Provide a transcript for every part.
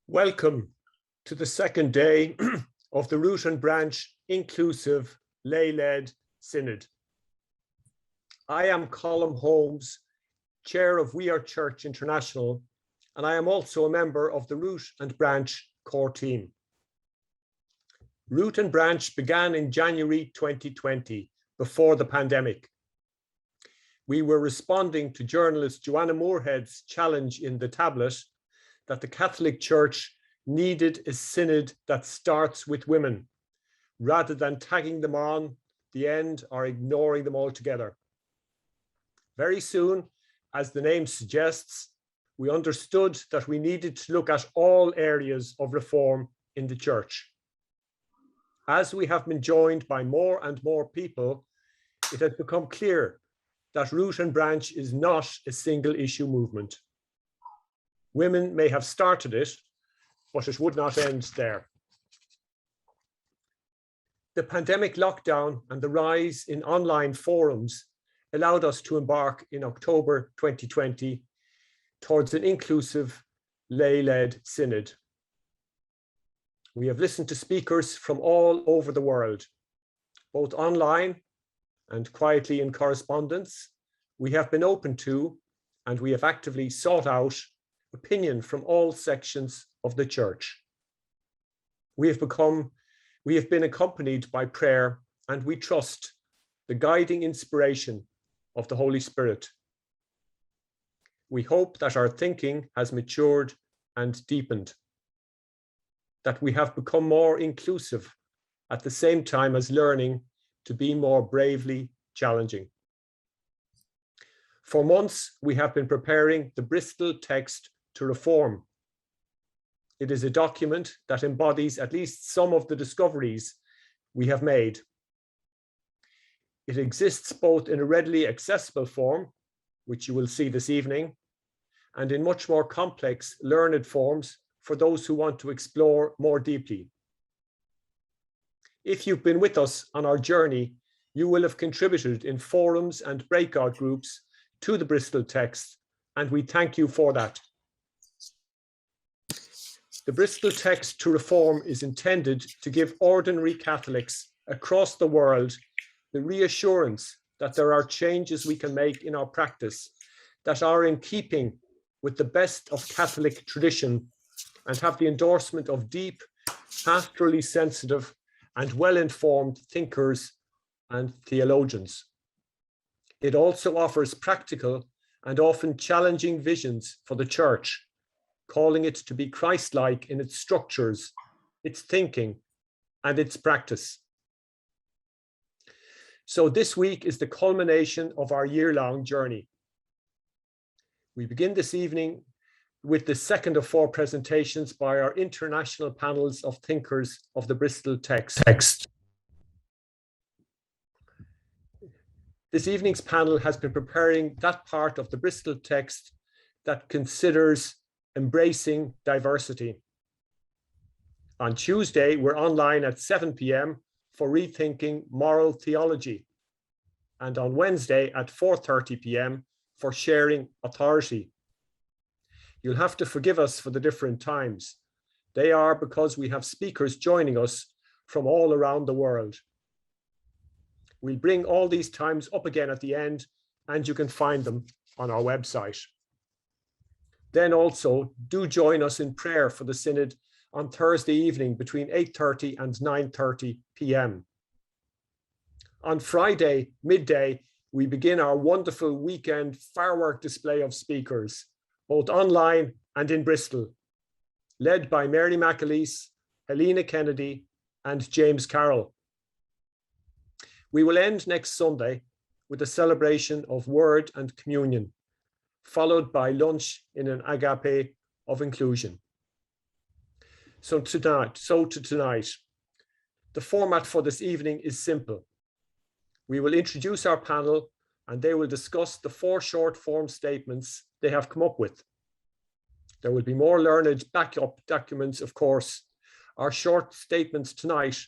Welcome to the second day of the Root and Branch Inclusive Lay-led Synod. I am Colm Holmes, Chair of We Are Church International, and I am also a member of the Root and Branch core team. Root and Branch began in January 2020, before the pandemic. We were responding to journalist Joanna Moorhead's challenge in The Tablet that the Catholic Church needed a synod that starts with women, rather than tagging them on the end or ignoring them altogether. Very soon, as the name suggests, we understood that we needed to look at all areas of reform in the Church. As we have been joined by more and more people, it has become clear that Root and Branch is not a single issue movement. Women may have started it, but it would not end there. The pandemic lockdown and the rise in online forums allowed us to embark in October 2020 towards an inclusive lay-led synod. We have listened to speakers from all over the world, both online and quietly in correspondence. We have been open to, and we have actively sought out, opinion from all sections of the Church. We have been accompanied by prayer, and we trust the guiding inspiration of the Holy Spirit. We hope that our thinking has matured and deepened, that we have become more inclusive at the same time as learning to be more bravely challenging. For months, we have been preparing the Bristol text to reform. It is a document that embodies at least some of the discoveries we have made. It exists both in a readily accessible form, which you will see this evening, and in much more complex, learned forms for those who want to explore more deeply. If you've been with us on our journey, you will have contributed in forums and breakout groups to the Bristol text, and we thank you for that. The Bristol text to reform is intended to give ordinary Catholics across the world the reassurance that there are changes we can make in our practice that are in keeping with the best of Catholic tradition and have the endorsement of deep, pastorally sensitive and well-informed thinkers and theologians. It also offers practical and often challenging visions for the Church, calling it to be Christ-like in its structures, its thinking, and its practice. So this week is the culmination of our year-long journey. We begin this evening with the second of four presentations by our international panels of thinkers of the Bristol text. This evening's panel has been preparing that part of the Bristol text that considers embracing diversity. On Tuesday, we're online at 7 p.m. for rethinking moral theology, and on Wednesday at 4:30 p.m. for sharing authority. You'll have to forgive us for the different times. They are because we have speakers joining us from all around the world. We'll bring all these times up again at the end, and you can find them on our website. Then also, do join us in prayer for the Synod on Thursday evening between 8:30 and 9:30 p.m. On Friday, midday, we begin our wonderful weekend firework display of speakers, both online and in Bristol, led by Mary McAleese, Helena Kennedy, and James Carroll. We will end next Sunday with a celebration of Word and Communion, followed by lunch in an agape of inclusion. So to tonight, the format for this evening is simple. We will introduce our panel and they will discuss the 4 short form statements they have come up with. There will be more learned backup documents, of course. Our short statements tonight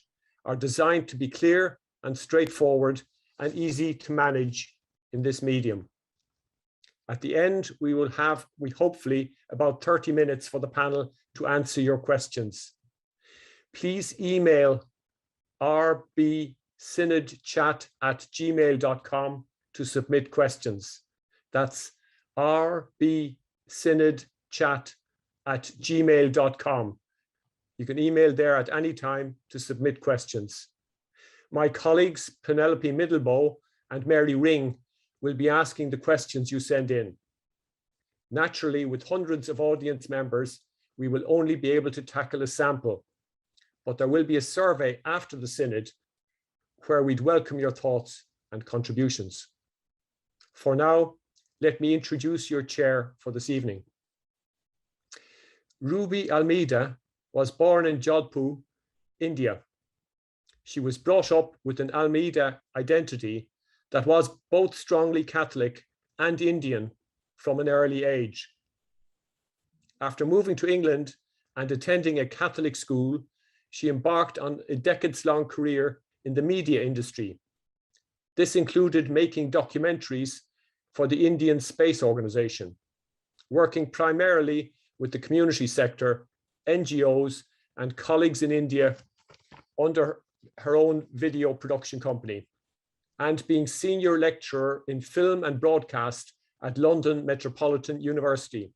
are designed to be clear and straightforward and easy to manage in this medium. At the end, we will have, hopefully, about 30 minutes for the panel to answer your questions. Please email rbsynodchat@gmail.com to submit questions. That's rbsynodchat@gmail.com. You can email there at any time to submit questions. My colleagues, Penelope Middlebow and Mary Ring, will be asking the questions you send in. Naturally, with hundreds of audience members, we will only be able to tackle a sample, but there will be a survey after the synod where we'd welcome your thoughts and contributions. For now, let me introduce your chair for this evening. Ruby Almeida was born in Jodhpur, India. She was brought up with an Almeida identity that was both strongly Catholic and Indian from an early age. After moving to England and attending a Catholic school, she embarked on a decades-long career in the media industry. This included making documentaries for the Indian Space Organization, working primarily with the community sector, NGOs, and colleagues in India under her own video production company, and being senior lecturer in film and broadcast at London Metropolitan University.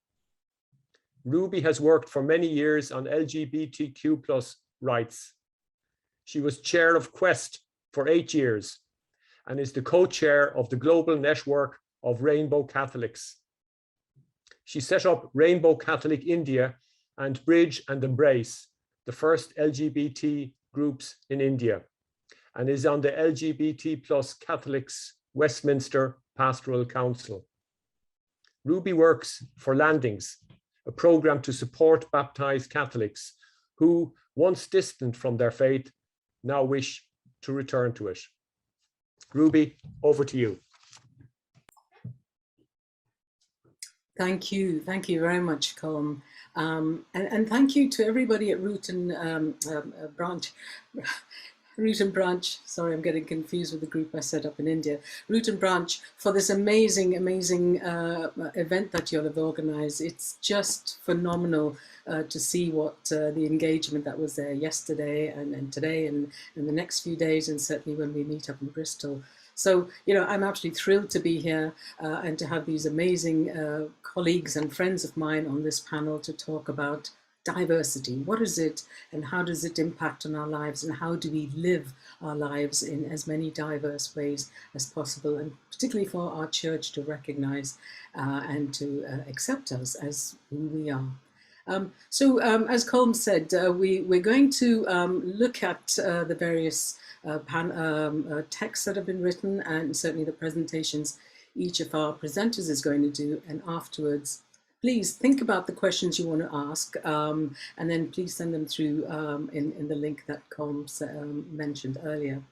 Ruby has worked for many years on LGBTQ+ rights. She was chair of Quest for 8 years and is the co-chair of the global network of Rainbow Catholics. She set up Rainbow Catholic India and Bridge and Embrace, the first LGBT groups in India, and is on the LGBT+ Catholics Westminster Pastoral Council. Ruby works for Landings, a program to support baptized Catholics who, once distant from their faith, now wish to return to it. Ruby, over to you. Thank you very much, Colm. And thank you to everybody at Root and Branch, sorry, I'm getting confused with the group I set up in India, Root and Branch, for this amazing event that you'll have organized. It's just phenomenal to see what the engagement that was there yesterday and today and the next few days, and certainly when we meet up in Bristol. So, you know, I'm absolutely thrilled to be here and to have these amazing colleagues and friends of mine on this panel to talk about diversity. What is it and how does it impact on our lives, and how do we live our lives in as many diverse ways as possible, and particularly for our church to recognize and to accept us as who we are. As Colm said, we're going to look at the various texts that have been written, and certainly the presentations each of our presenters is going to do, and afterwards please think about the questions you want to ask, and then please send them through in the link that Colm mentioned earlier.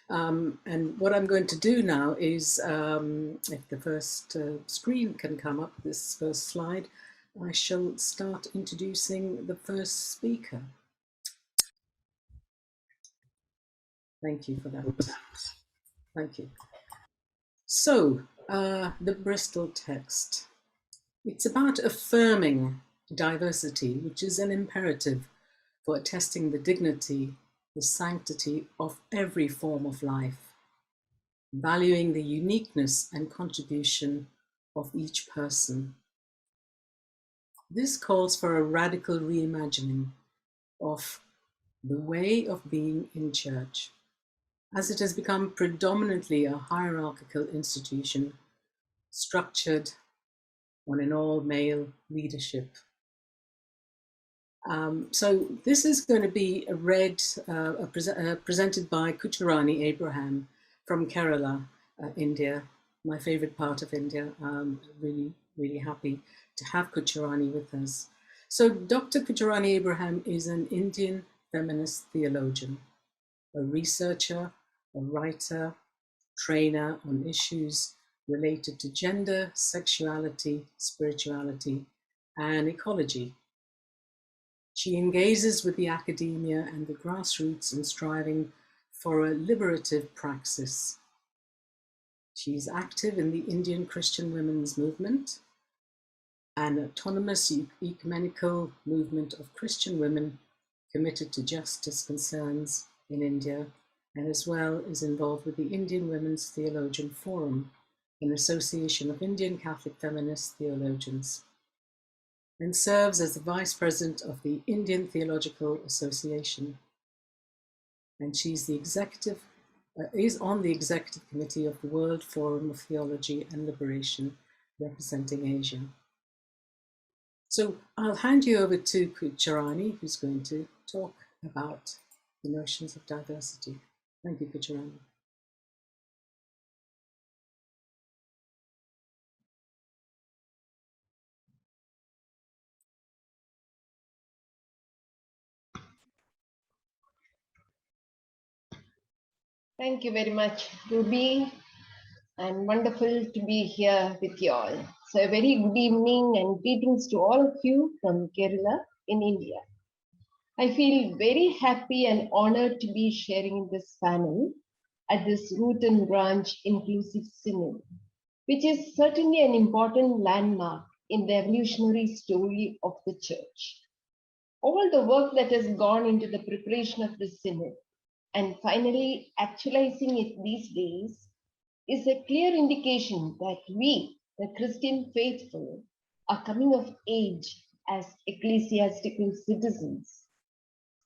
And what I'm going to do now is, if the first screen can come up, this first slide, I shall start introducing the first speaker. Thank you for that. Thank you. So, the Bristol text. It's about affirming diversity, which is an imperative for attesting the dignity, the sanctity of every form of life, valuing the uniqueness and contribution of each person. This calls for a radical reimagining of the way of being in church, as it has become predominantly a hierarchical institution structured on an all-male leadership. So this is going to be read, presented by Kucharani Abraham from Kerala, India, my favorite part of India. I'm really happy to have Kucharani with us. So Dr. Kucharani Abraham is an Indian feminist theologian, a researcher, a writer, trainer on issues related to gender, sexuality, spirituality, and ecology. She engages with the academia and the grassroots in striving for a liberative praxis. She's active in the Indian Christian women's movement, an autonomous ecumenical movement of Christian women committed to justice concerns in India, and as well is involved with the Indian Women's Theologian Forum, an association of Indian Catholic feminist theologians, and serves as the Vice President of the Indian Theological Association. And she's the is on the executive committee of the World Forum of Theology and Liberation, representing Asia. So I'll hand you over to Pucharani, who's going to talk about the notions of diversity. Thank you, Pucharani. Thank you very much, Ruby, and wonderful to be here with you all. So a very good evening and greetings to all of you from Kerala in India. I feel very happy and honored to be sharing in this panel at this Root and Branch Inclusive Synod, which is certainly an important landmark in the evolutionary story of the Church. All the work that has gone into the preparation of the Synod and finally actualizing it these days is a clear indication that we, the Christian faithful, are coming of age as ecclesiastical citizens.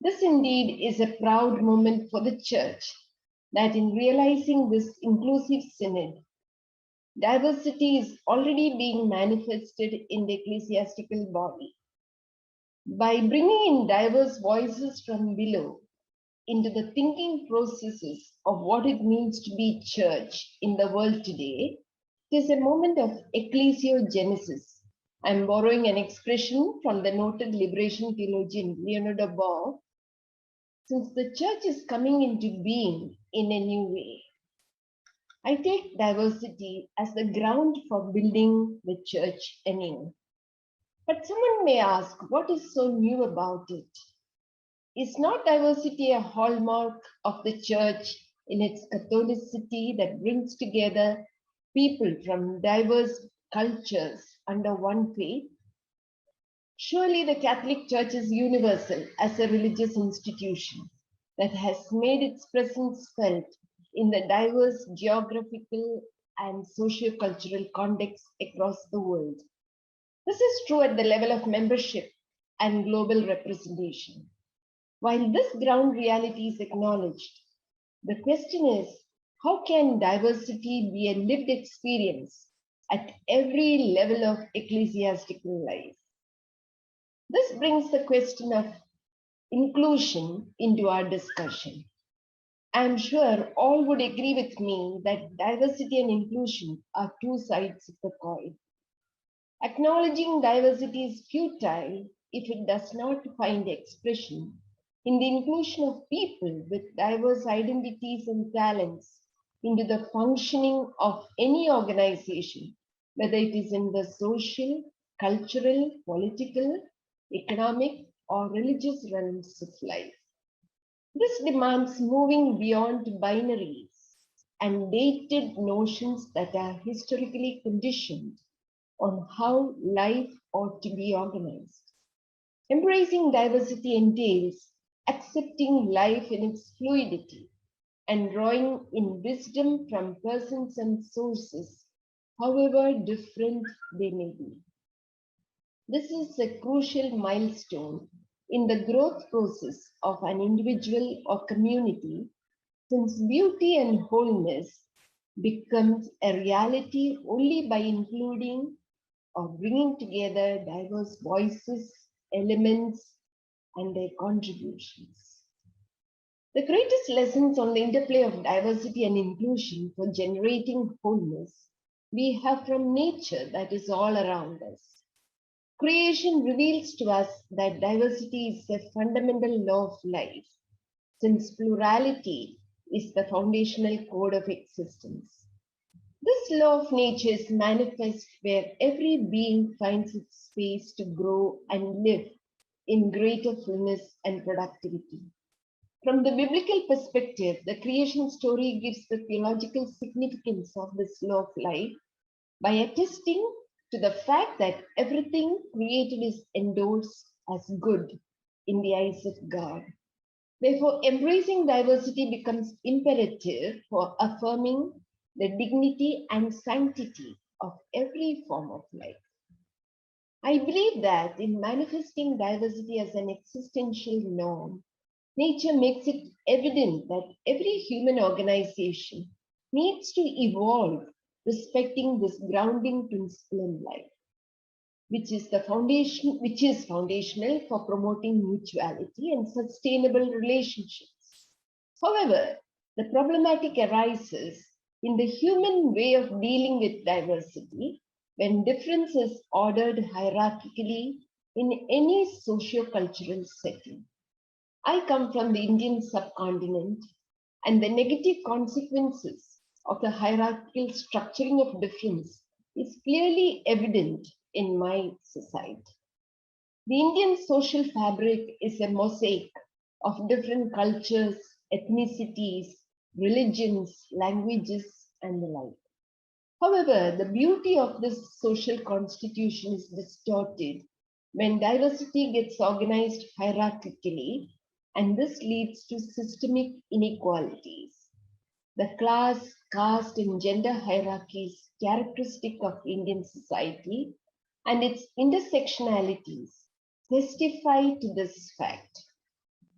This indeed is a proud moment for the Church, that in realizing this inclusive synod, diversity is already being manifested in the ecclesiastical body. By bringing in diverse voices from below into the thinking processes of what it means to be church in the world today, it is a moment of ecclesiogenesis. I'm borrowing an expression from the noted liberation theologian Leonard Bow, since the church is coming into being in a new way. I take diversity as the ground for building the church anew. But someone may ask, what is so new about it? Is not diversity a hallmark of the church in its Catholicity that brings together people from diverse cultures under one faith? Surely the Catholic Church is universal as a religious institution that has made its presence felt in the diverse geographical and socio-cultural contexts across the world. This is true at the level of membership and global representation. While this ground reality is acknowledged, the question is, how can diversity be a lived experience at every level of ecclesiastical life? This brings the question of inclusion into our discussion. I'm sure all would agree with me that diversity and inclusion are two sides of the coin. Acknowledging diversity is futile if it does not find expression in the inclusion of people with diverse identities and talents into the functioning of any organization, whether it is in the social, cultural, political, economic, or religious realms of life. This demands moving beyond binaries and dated notions that are historically conditioned on how life ought to be organized. Embracing diversity entails accepting life in its fluidity and drawing in wisdom from persons and sources, however different they may be. This is a crucial milestone in the growth process of an individual or community, since beauty and wholeness becomes a reality only by including or bringing together diverse voices, elements, and their contributions. The greatest lessons on the interplay of diversity and inclusion for generating wholeness we have from nature that is all around us. Creation reveals to us that diversity is a fundamental law of life, since plurality is the foundational code of existence. This law of nature is manifest where every being finds its space to grow and live in greater fullness and productivity. From the biblical perspective, the creation story gives the theological significance of this law of life by attesting to the fact that everything created is endorsed as good in the eyes of God. Therefore, embracing diversity becomes imperative for affirming the dignity and sanctity of every form of life. I believe that in manifesting diversity as an existential norm, nature makes it evident that every human organization needs to evolve respecting this grounding principle in life, which is foundational for promoting mutuality and sustainable relationships. However, the problematic arises in the human way of dealing with diversity when difference is ordered hierarchically in any socio-cultural setting. I come from the Indian subcontinent, and the negative consequences of the hierarchical structuring of difference is clearly evident in my society. The Indian social fabric is a mosaic of different cultures, ethnicities, religions, languages, and the like. However, the beauty of this social constitution is distorted when diversity gets organized hierarchically, and this leads to systemic inequalities. The class, caste, and gender hierarchies characteristic of Indian society and its intersectionalities testify to this fact.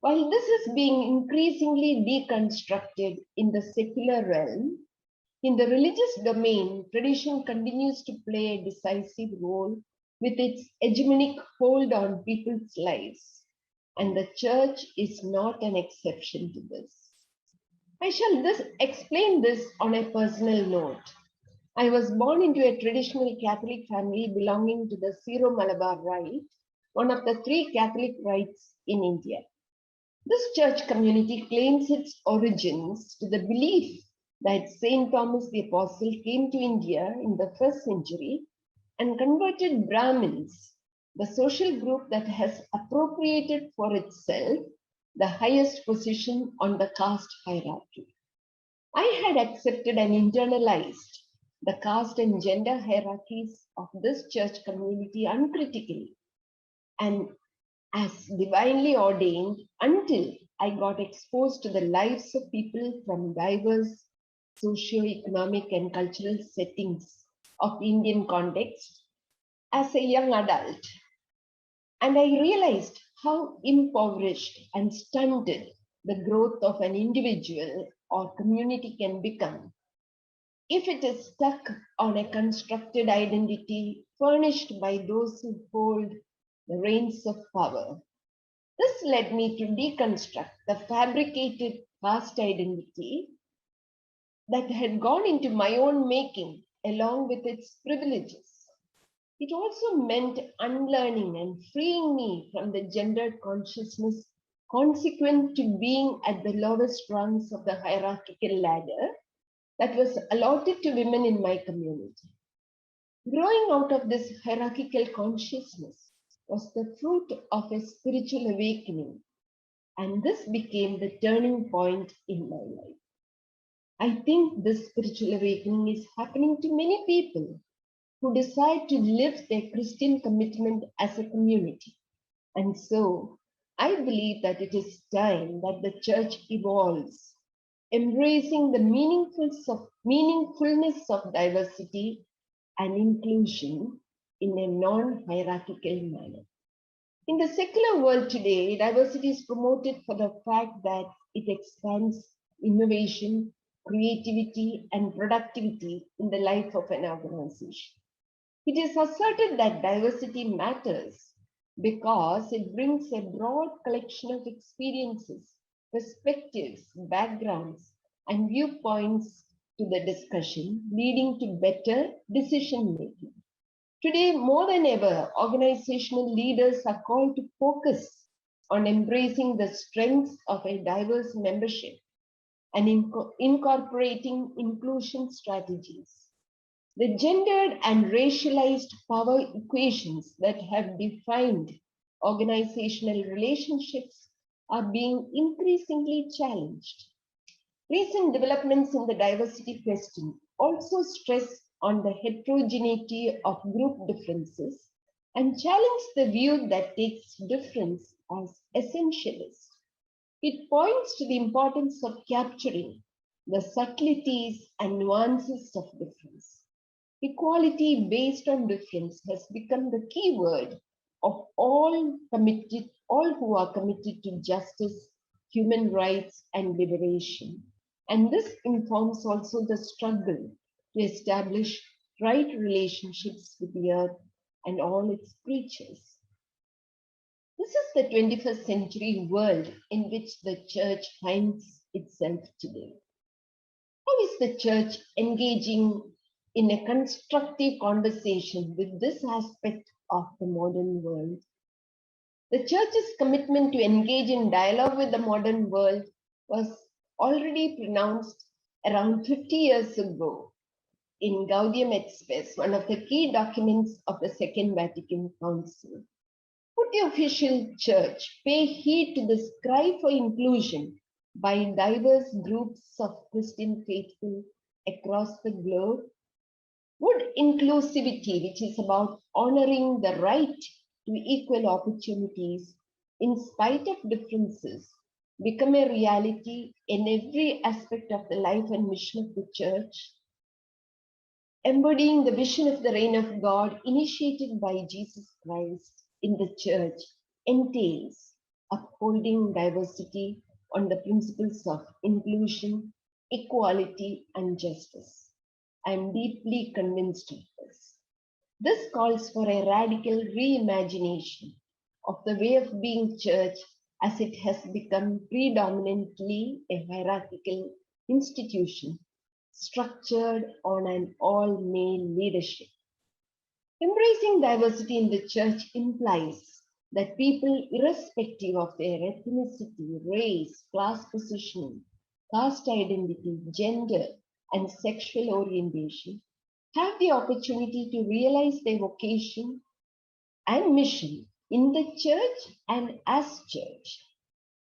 While this is being increasingly deconstructed in the secular realm, in the religious domain, tradition continues to play a decisive role with its hegemonic hold on people's lives, and the church is not an exception to this. I shall explain this on a personal note. I was born into a traditional Catholic family belonging to the Syro-Malabar Rite, one of the three Catholic rites in India. This church community claims its origins to the belief that Saint Thomas the Apostle came to India in the 1st century and converted Brahmins, the social group that has appropriated for itself the highest position on the caste hierarchy. I had accepted and internalized the caste and gender hierarchies of this church community uncritically and as divinely ordained until I got exposed to the lives of people from diverse socio-economic and cultural settings of Indian context as a young adult. And I realized how impoverished and stunted the growth of an individual or community can become if it is stuck on a constructed identity furnished by those who hold the reins of power. This led me to deconstruct the fabricated caste identity that had gone into my own making along with its privileges. It also meant unlearning and freeing me from the gendered consciousness consequent to being at the lowest rungs of the hierarchical ladder that was allotted to women in my community. Growing out of this hierarchical consciousness was the fruit of a spiritual awakening, and this became the turning point in my life. I think this spiritual awakening is happening to many people who decide to live their Christian commitment as a community. And so I believe that it is time that the church evolves, embracing the meaningfulness of diversity and inclusion in a non-hierarchical manner. In the secular world today, diversity is promoted for the fact that it expands innovation, creativity, and productivity in the life of an organization. It is asserted that diversity matters because it brings a broad collection of experiences, perspectives, backgrounds, and viewpoints to the discussion, leading to better decision making. Today, more than ever, organizational leaders are called to focus on embracing the strengths of a diverse membership and incorporating inclusion strategies. The gendered and racialized power equations that have defined organizational relationships are being increasingly challenged. Recent developments in the diversity question also stress on the heterogeneity of group differences and challenge the view that takes difference as essentialist. It points to the importance of capturing the subtleties and nuances of difference. Equality based on difference has become the key word of all who are committed to justice, human rights, and liberation. And this informs also the struggle to establish right relationships with the earth and all its creatures. This is the 21st century world in which the church finds itself today. How is the church engaging in a constructive conversation with this aspect of the modern world? The church's commitment to engage in dialogue with the modern world was already pronounced around 50 years ago in Gaudium et Spes, one of the key documents of the Second Vatican Council. Would the official church pay heed to this cry for inclusion by diverse groups of Christian faithful across the globe? Would inclusivity, which is about honoring the right to equal opportunities in spite of differences, become a reality in every aspect of the life and mission of the church? Embodying the vision of the reign of God initiated by Jesus Christ in the church entails upholding diversity on the principles of inclusion, equality, and justice. I am deeply convinced of this. This calls for a radical reimagination of the way of being church as it has become predominantly a hierarchical institution structured on an all-male leadership. Embracing diversity in the church implies that people, irrespective of their ethnicity, race, class positioning, caste identity, gender, and sexual orientation, have the opportunity to realize their vocation and mission in the church and as church.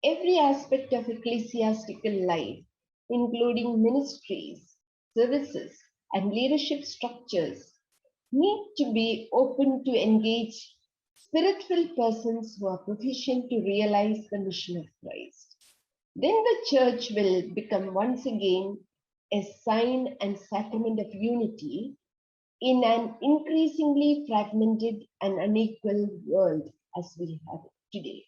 Every aspect of ecclesiastical life, including ministries, services, and leadership structures, need to be open to engage spirit-filled persons who are proficient to realize the mission of Christ. Then the church will become once again a sign and sacrament of unity in an increasingly fragmented and unequal world as we have it today.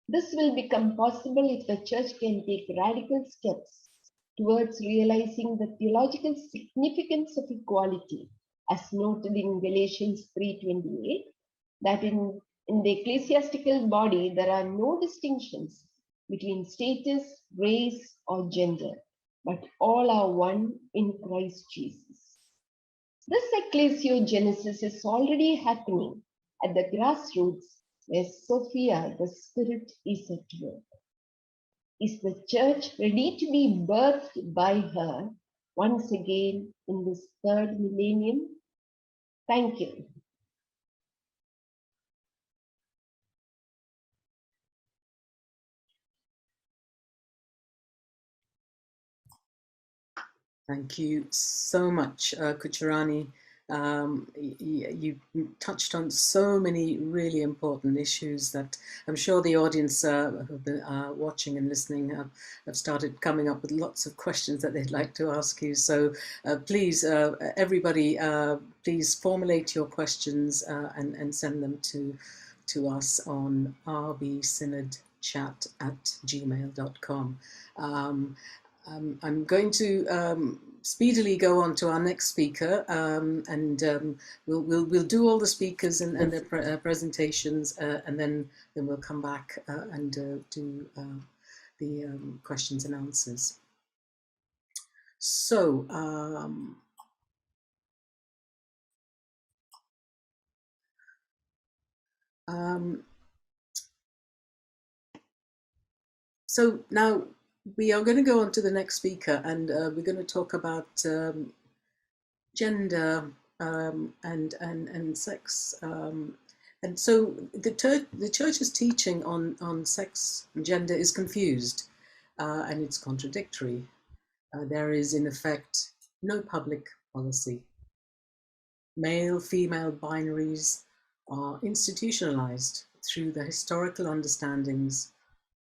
This will become possible if the church can take radical steps towards realizing the theological significance of equality, as noted in Galatians 3:28, that in the ecclesiastical body there are no distinctions between status, race, or gender, but all are one in Christ Jesus. This ecclesiogenesis is already happening at the grassroots where Sophia, the Spirit, is at work. Is the church ready to be birthed by her once again in this third millennium? Thank you. Thank you so much, Kucharani. You touched on so many really important issues that I'm sure the audience who've been watching and listening have started coming up with lots of questions that they'd like to ask you. So please, everybody, please formulate your questions and send them to us on rbsynodchat@gmail.com. I'm going to speedily go on to our next speaker, and we'll do all the speakers and their presentations, and then we'll come back and do the questions and answers. So. So now we are going to go on to the next speaker, and we're going to talk about gender and sex And so the church's teaching on sex and gender is confused, and it's contradictory. There is, in effect, no public policy. Male-female binaries are institutionalized through the historical understandings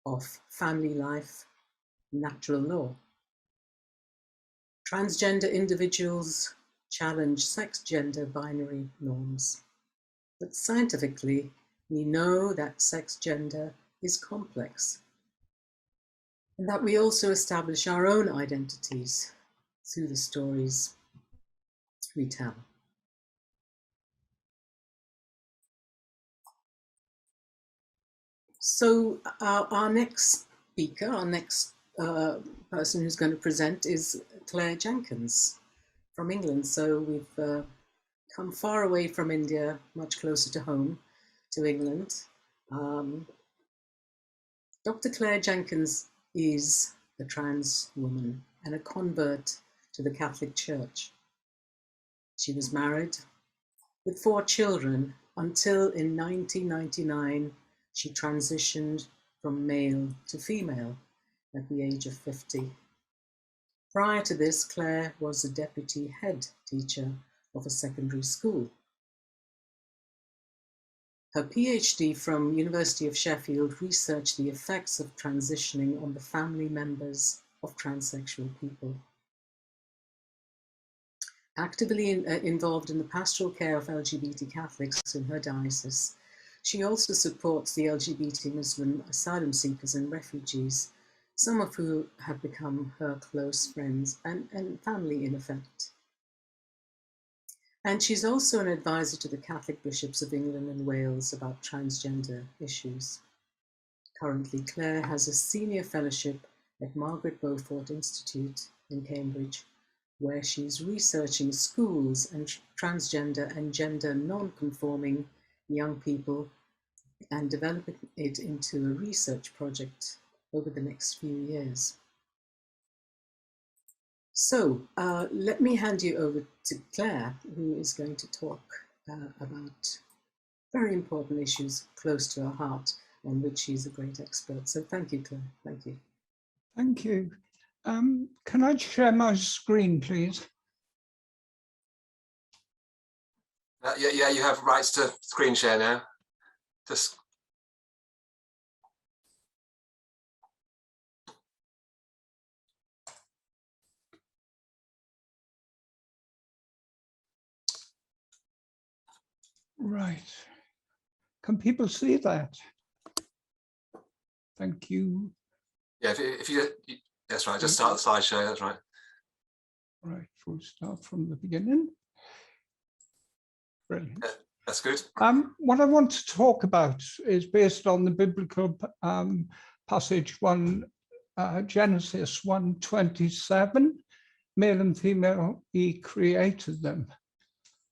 of family life, natural law. Transgender individuals challenge sex-gender binary norms. But scientifically, we know that sex-gender is complex, and that we also establish our own identities through the stories we tell. So our next speaker, our next person who's going to present is Claire Jenkins from England. So we've come far away from India, much closer to home, to England. Dr. Claire Jenkins is a trans woman and a convert to the Catholic Church. She was married with 4 children until in 1999 she transitioned from male to female at the age of 50. Prior to this, Claire was a deputy head teacher of a secondary school. Her PhD from University of Sheffield researched the effects of transitioning on the family members of transsexual people. Actively involved in the pastoral care of LGBT Catholics in her diocese, she also supports the LGBT Muslim asylum seekers and refugees, some of whom have become her close friends and family in effect. And she's also an advisor to the Catholic bishops of England and Wales about transgender issues. Currently, Claire has a senior fellowship at Margaret Beaufort Institute in Cambridge, where she's researching schools and transgender and gender non-conforming young people and developing it into a research project over the next few years. So let me hand you over to Claire, who is going to talk about very important issues close to her heart, on which she's a great expert. So thank you, Claire. Thank you. Thank you. Can I share my screen, please? Yeah, you have rights to screen share now. Just Right. Can people see that? Thank you. yeah, if you that's right. Just start the slideshow. That's right. Right, we'll start from the beginning. Brilliant. Yeah, that's good. What I want to talk about is based on the biblical passage Genesis 1:27, male and female, he created them.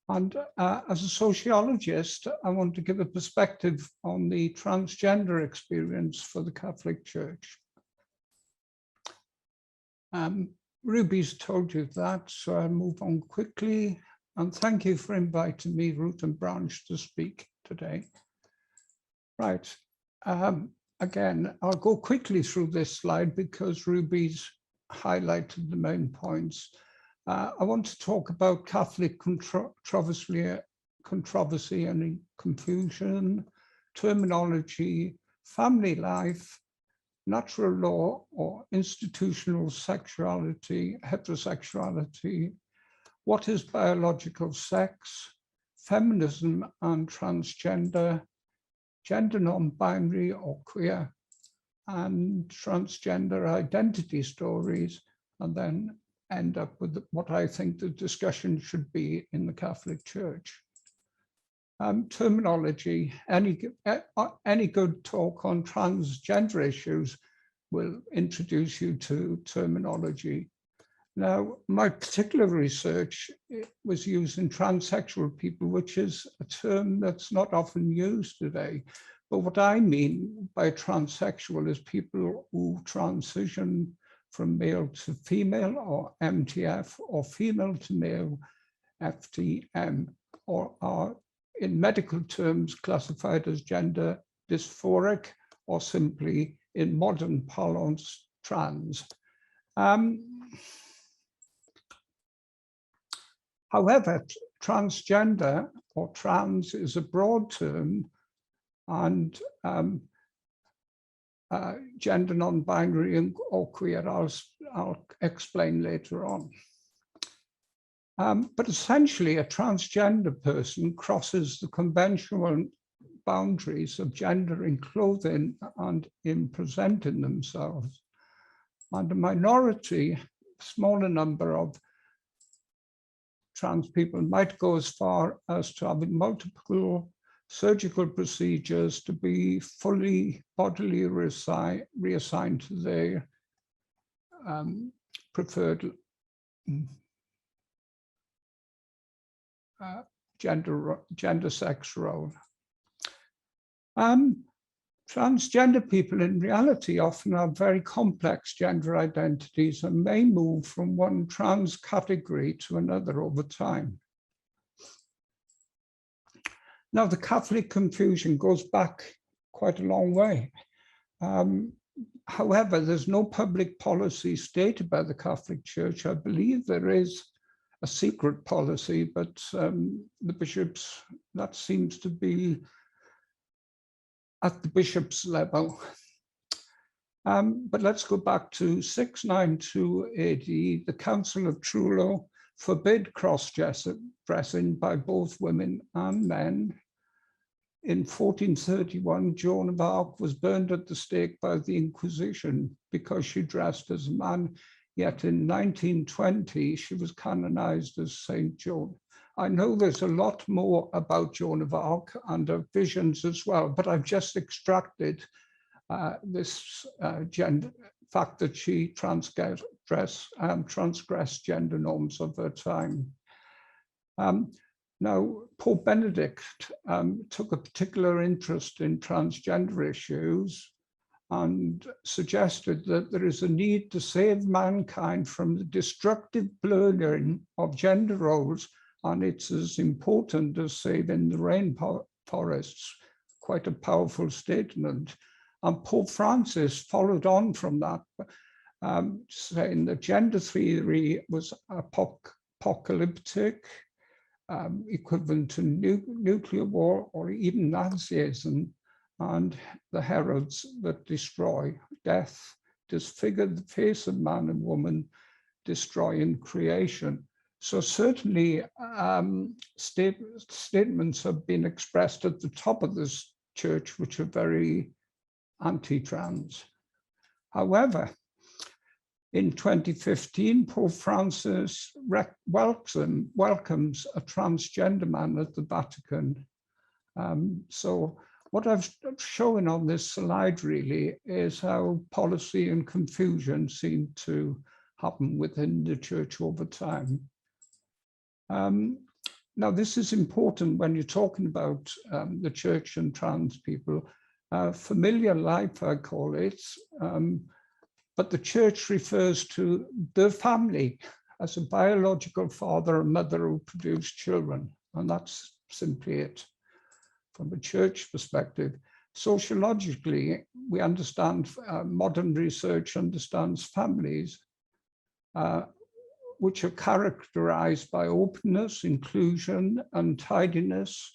And as a sociologist, I want to give a perspective on the transgender experience for the Catholic Church. Ruby's told you that, so I'll move on quickly. And thank you for inviting me, Root and Branch, to speak today. Right. Again, I'll go quickly through this slide because Ruby's highlighted the main points. I want to talk about Catholic controversy and confusion, terminology, family life, natural law or institutional sexuality, heterosexuality, what is biological sex, feminism and transgender, gender non-binary or queer, and transgender identity stories, and then end up with what I think the discussion should be in the Catholic Church. Terminology, any good talk on transgender issues will introduce you to terminology. Now, my particular research was using transsexual people, which is a term that's not often used today. But what I mean by transsexual is people who transition from male to female or MTF, or female to male FTM, or are in medical terms classified as gender dysphoric, or simply in modern parlance, trans. However, transgender or trans is a broad term, and gender non-binary or queer, I'll explain later on. But essentially, a transgender person crosses the conventional boundaries of gender in clothing and in presenting themselves. And a minority, smaller number of trans people might go as far as to having multiple surgical procedures to be fully bodily reassigned to their preferred gender sex role. Transgender people in reality often have very complex gender identities and may move from one trans category to another over time. Now, the Catholic confusion goes back quite a long way. However, there's no public policy stated by the Catholic Church. I believe there is a secret policy, but the bishops, that seems to be at the bishop's level. But let's go back to 692 AD. The Council of Trullo forbid cross-dressing by both women and men. In 1431, Joan of Arc was burned at the stake by the Inquisition because she dressed as a man, yet in 1920, she was canonized as Saint Joan. I know there's a lot more about Joan of Arc and her visions as well, but I've just extracted this fact that she transgressed gender norms of her time. Now, Pope Benedict took a particular interest in transgender issues and suggested that there is a need to save mankind from the destructive blurring of gender roles, and it's as important as saving the rainforests. Quite a powerful statement. And Pope Francis followed on from that, saying that gender theory was apocalyptic, equivalent to nuclear war or even Nazism, and the heralds that destroy, death, disfigure the face of man and woman, destroying creation. So certainly statements have been expressed at the top of this church, which are very anti-trans. However, in 2015, Pope Francis welcomes a transgender man at the Vatican. So what I've shown on this slide really is how policy and confusion seem to happen within the church over time. Now, this is important when you're talking about the church and trans people. Familiar life, I call it, but the church refers to the family as a biological father and mother who produce children, and that's simply it. From a church perspective, sociologically, we understand, modern research understands families, which are characterized by openness, inclusion, and tidiness,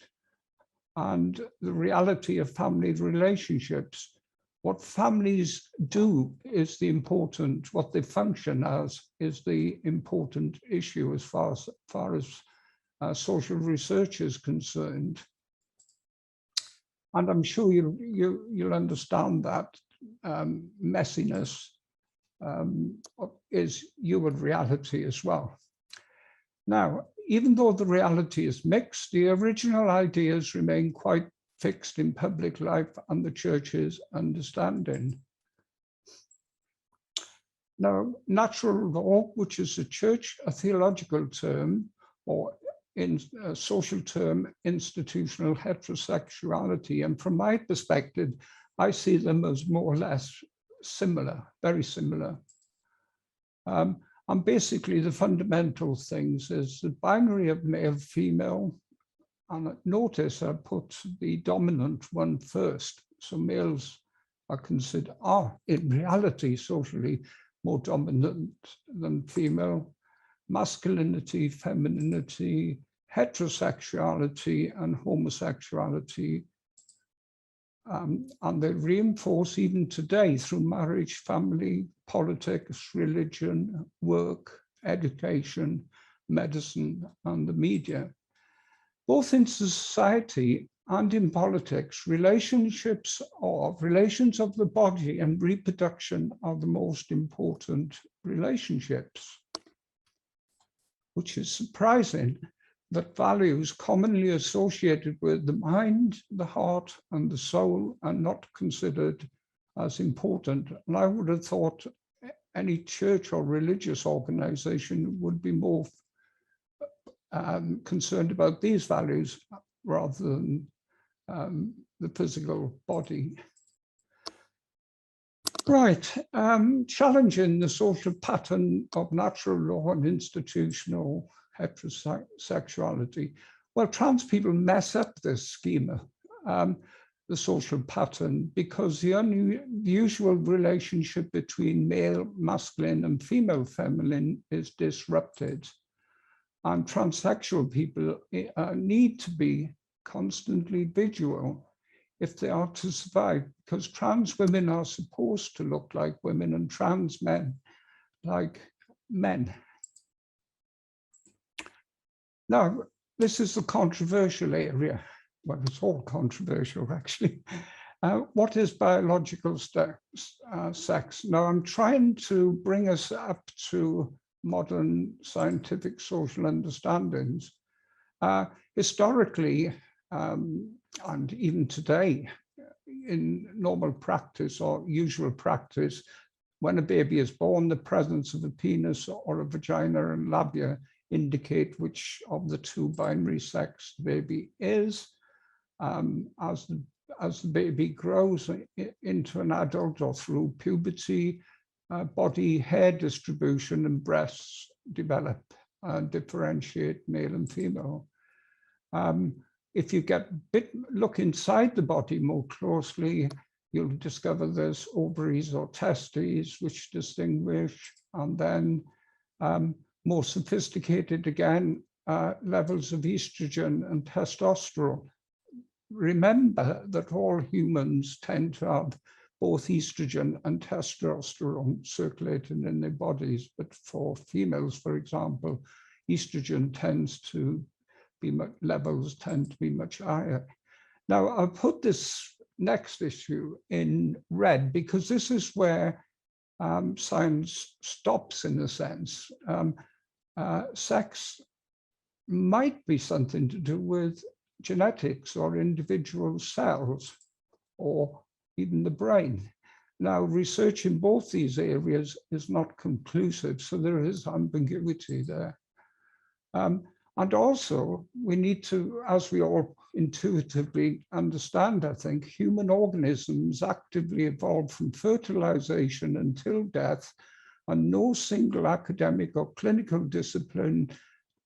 and the reality of family relationships. What families do is the important, what they function as is the important issue as far as social research is concerned. And I'm sure you'll understand that messiness is human reality as well. Now, even though the reality is mixed, the original ideas remain quite fixed in public life and the church's understanding. Now, natural law, which is a theological term, or in a social term, institutional heterosexuality. And from my perspective, I see them as more or less similar, very similar. And basically the fundamental things is the binary of male, female, And notice I put the dominant one first. So males are considered, are in reality socially more dominant than female. Masculinity, femininity, heterosexuality, and homosexuality. And they reinforce even today through marriage, family, politics, religion, work, education, medicine, and the media. Both in society and in politics, relations of the body and reproduction are the most important relationships, which is surprising that values commonly associated with the mind, the heart, and the soul are not considered as important. And I would have thought any church or religious organization would be more concerned about these values rather than the physical body. Right, challenging the social pattern of natural law and institutional heterosexuality. Well, trans people mess up this schema, the social pattern, because the unusual relationship between male masculine and female feminine is disrupted. And transsexual people need to be constantly vigilant if they are to survive, because trans women are supposed to look like women and trans men like men. Now, this is the controversial area. Well, it's all controversial, actually. What is biological sex? Now, I'm trying to bring us up to modern scientific social understandings. Historically, and even today, in normal practice or usual practice, when a baby is born, the presence of a penis or a vagina and labia indicate which of the two binary sex the baby is. As the baby grows into an adult or through puberty, body hair distribution and breasts develop and differentiate male and female. If you look inside the body more closely, you'll discover there's ovaries or testes which distinguish, and then more sophisticated again, levels of estrogen and testosterone. Remember that all humans tend to have both estrogen and testosterone circulating in their bodies, but for females, for example, estrogen tends to be levels tend to be much higher. Now, I'll put this next issue in red because this is where science stops in a sense. Sex might be something to do with genetics or individual cells or even the brain. Now, research in both these areas is not conclusive, so there is ambiguity there. And also, we need to, as we all intuitively understand, I think, human organisms actively evolve from fertilization until death, and no single academic or clinical discipline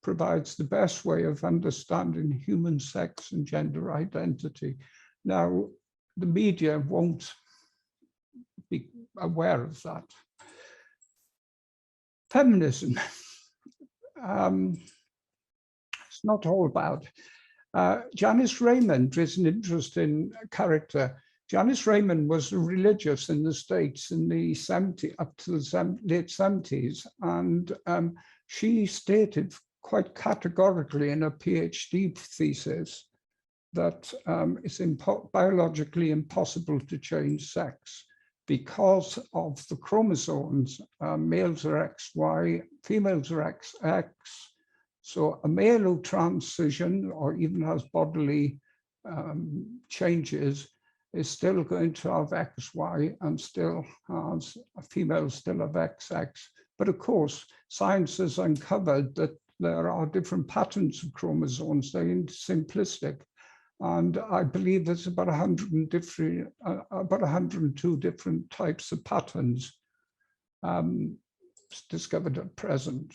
provides the best way of understanding human sex and gender identity. Now, the media won't be aware of that. Feminism. It's not all about. Janice Raymond is an interesting character. Janice Raymond was religious in the States in the 70s, up to the late 70s, and she stated quite categorically in a PhD thesis that it's biologically impossible to change sex because of the chromosomes. Males are XY, females are XX. So a male who transition or even has bodily changes is still going to have XY and still has, a female still have XX. But of course, science has uncovered that there are different patterns of chromosomes. They're simplistic. And I believe there's about 102 different types of patterns discovered at present.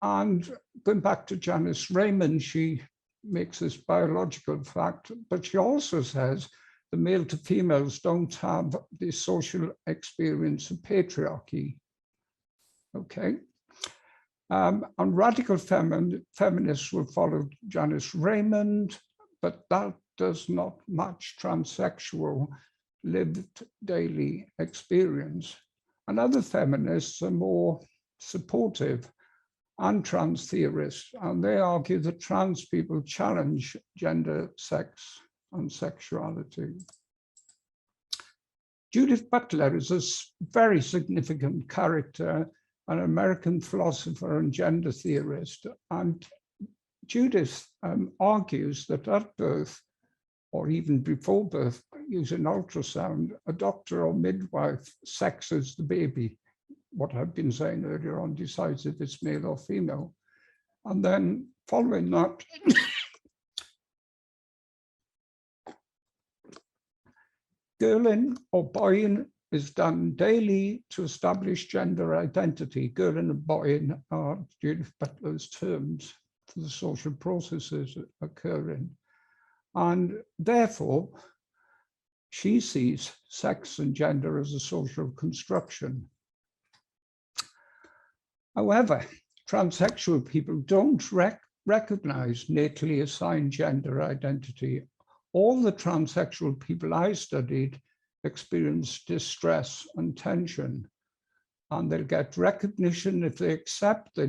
And going back to Janice Raymond, she makes this biological fact, but she also says the male to females don't have the social experience of patriarchy. Okay. And radical feminists will follow Janice Raymond, but that does not match transsexual lived daily experience. And other feminists are more supportive and trans theorists, and they argue that trans people challenge gender, sex, and sexuality. Judith Butler is a very significant character, an American philosopher and gender theorist. And Judith argues that at birth, or even before birth, using ultrasound, a doctor or midwife sexes the baby. What I've been saying earlier on, decides if it's male or female. And then following that, girling or boying is done daily to establish gender identity. Girling and boying are Judith Butler's terms for the social processes occurring. And therefore, she sees sex and gender as a social construction. However, transsexual people don't recognize natally assigned gender identity. All the transsexual people I studied experience distress and tension, and they'll get recognition if they accept their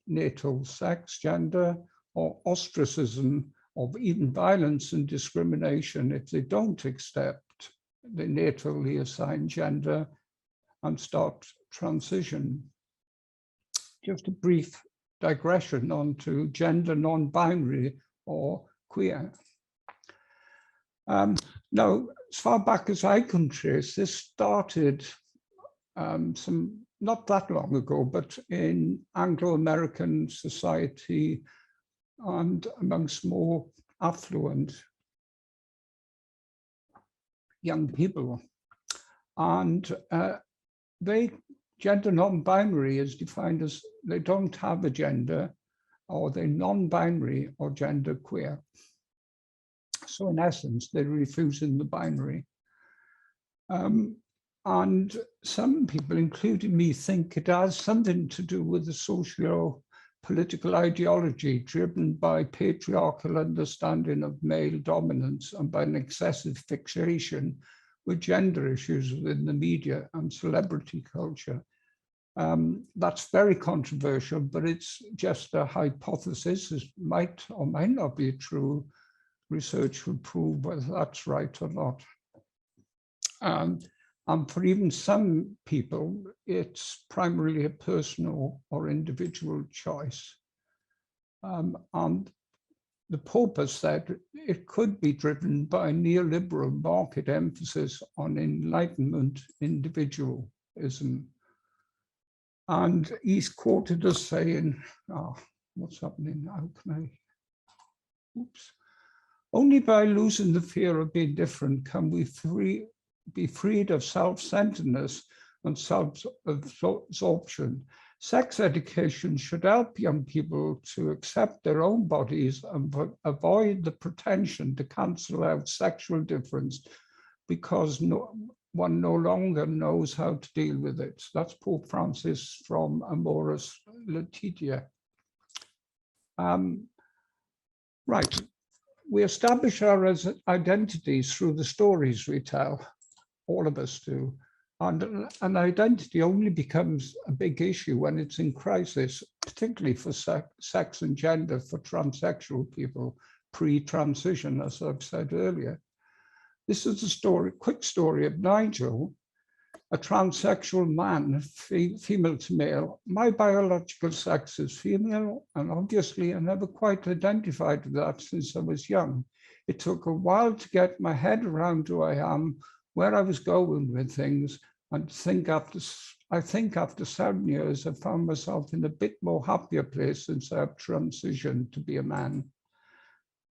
natal sex, gender, or ostracism, or even violence and discrimination if they don't accept the natally assigned gender and start transition. Just a brief digression onto gender non-binary or queer. Now, as far back as I can trace, this started not that long ago, but in Anglo-American society and amongst more affluent young people. And gender non-binary is defined as they don't have a gender, or they're non-binary or gender queer. So in essence, they're refusing the binary. And some people, including me, think it has something to do with the socio-political ideology driven by patriarchal understanding of male dominance and by an excessive fixation with gender issues within the media and celebrity culture. That's very controversial, but it's just a hypothesis. It might or might not be true. Research will prove whether that's right or not. And for even some people, it's primarily a personal or individual choice. And the Pope has said it could be driven by neoliberal market emphasis on Enlightenment individualism. And he's quoted as saying, what's happening? How can I, oops. Only by losing the fear of being different can we be freed of self-centeredness and self-absorption. Sex education should help young people to accept their own bodies and avoid the pretension to cancel out sexual difference because one no longer knows how to deal with it. That's Pope Francis from Amoris Laetitia. Right. We establish our identities through the stories we tell, all of us do. And an identity only becomes a big issue when it's in crisis, particularly for sex and gender for transsexual people, pre-transition, as I've said earlier. This is a story, quick story of Nigel, a transsexual man, female to male. My biological sex is female, and obviously I never quite identified with that since I was young. It took a while to get my head around who I am, where I was going with things, and I think after 7 years, I found myself in a bit more happier place since I've transitioned to be a man.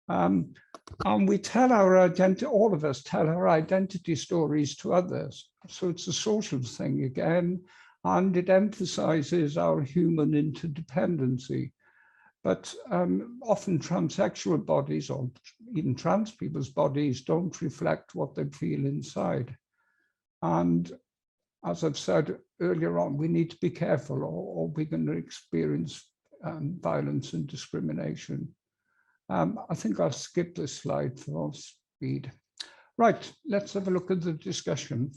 And we tell our identity, all of us tell our identity stories to others. So it's a social thing again. and it emphasizes our human interdependency. But often transsexual bodies, or even trans people's bodies, don't reflect what they feel inside. And as I've said earlier on, we need to be careful, or we're going to experience violence and discrimination. I think I'll skip this slide for speed. Right, let's have a look at the discussion.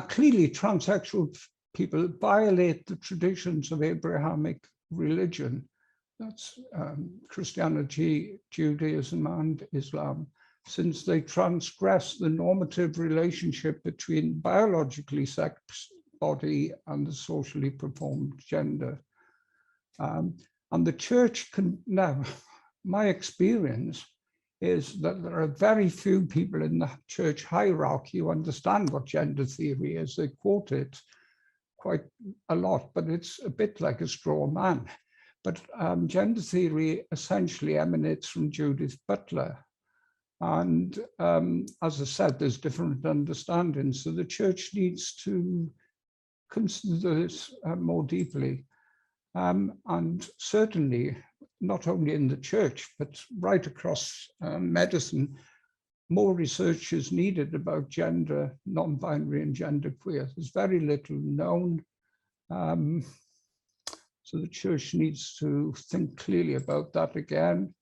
Clearly, transsexual people violate the traditions of Abrahamic religion. That's Christianity, Judaism, and Islam, since they transgress the normative relationship between biologically sexed body and the socially performed gender. And the church can, now, my experience is that there are very few people in the church hierarchy who understand what gender theory is. They quote it quite a lot, but it's a bit like a straw man. But gender theory essentially emanates from Judith Butler. And as I said, there's different understandings. So the church needs to consider this more deeply. And certainly, not only in the church, but right across medicine, more research is needed about gender, non-binary and genderqueer. There's very little known. So the church needs to think clearly about that again.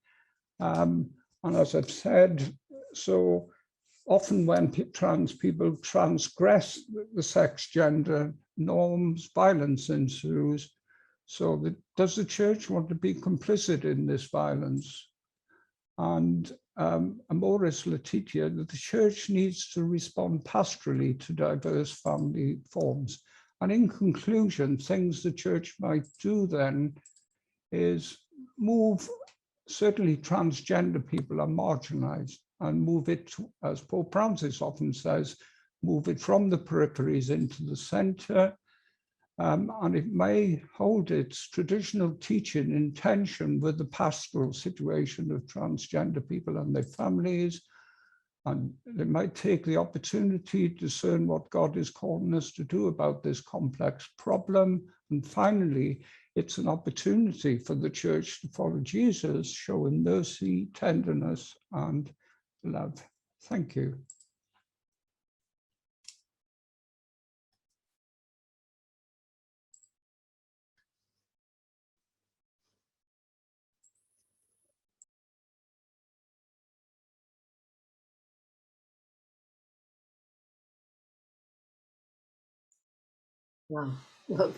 And as I've said, so often when trans people transgress the sex gender norms, violence ensues. So does the church want to be complicit in this violence? And Amoris Laetitia, that the church needs to respond pastorally to diverse family forms. And in conclusion, things the church might do then is move, certainly transgender people are marginalized, and move it, as Pope Francis often says, move it from the peripheries into the center. And it may hold its traditional teaching in tension with the pastoral situation of transgender people and their families. And they might take the opportunity to discern what God is calling us to do about this complex problem. And finally, it's an opportunity for the church to follow Jesus, showing mercy, tenderness, and love. Thank you. Wow. Well,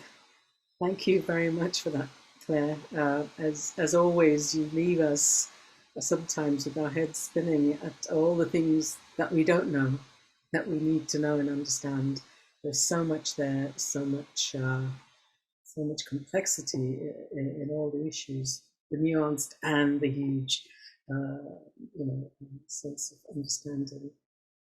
thank you very much for that, Claire. As always, you leave us sometimes with our heads spinning at all the things that we don't know, that we need to know and understand. There's so much there, so much complexity in all the issues, the nuanced and the huge, sense of understanding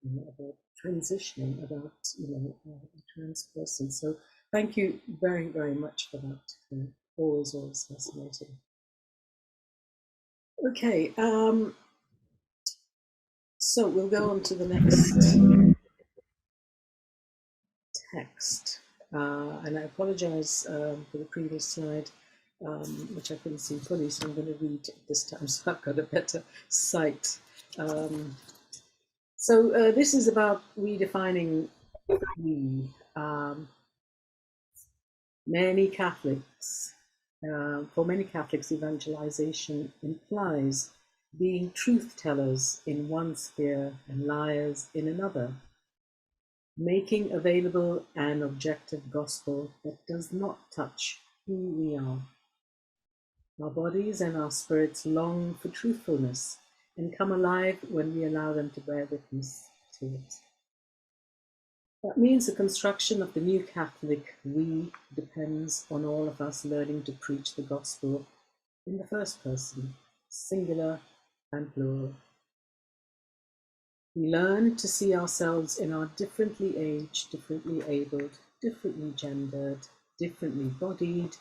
about transitioning, about a trans person. So thank you very, very much for that. Always fascinating. Okay, so we'll go on to the next text. And I apologize for the previous slide, which I couldn't see fully, so I'm going to read this time so I've got a better sight. So this is about redefining we. Many Catholics, for many Catholics, evangelization implies being truth tellers in one sphere and liars in another, making available an objective gospel that does not touch who we are. Our bodies and our spirits long for truthfulness and come alive when we allow them to bear witness to it. That means the construction of the new Catholic we depends on all of us learning to preach the gospel in the first person, singular and plural. We learn to see ourselves in our differently aged, differently abled, differently gendered, differently bodied,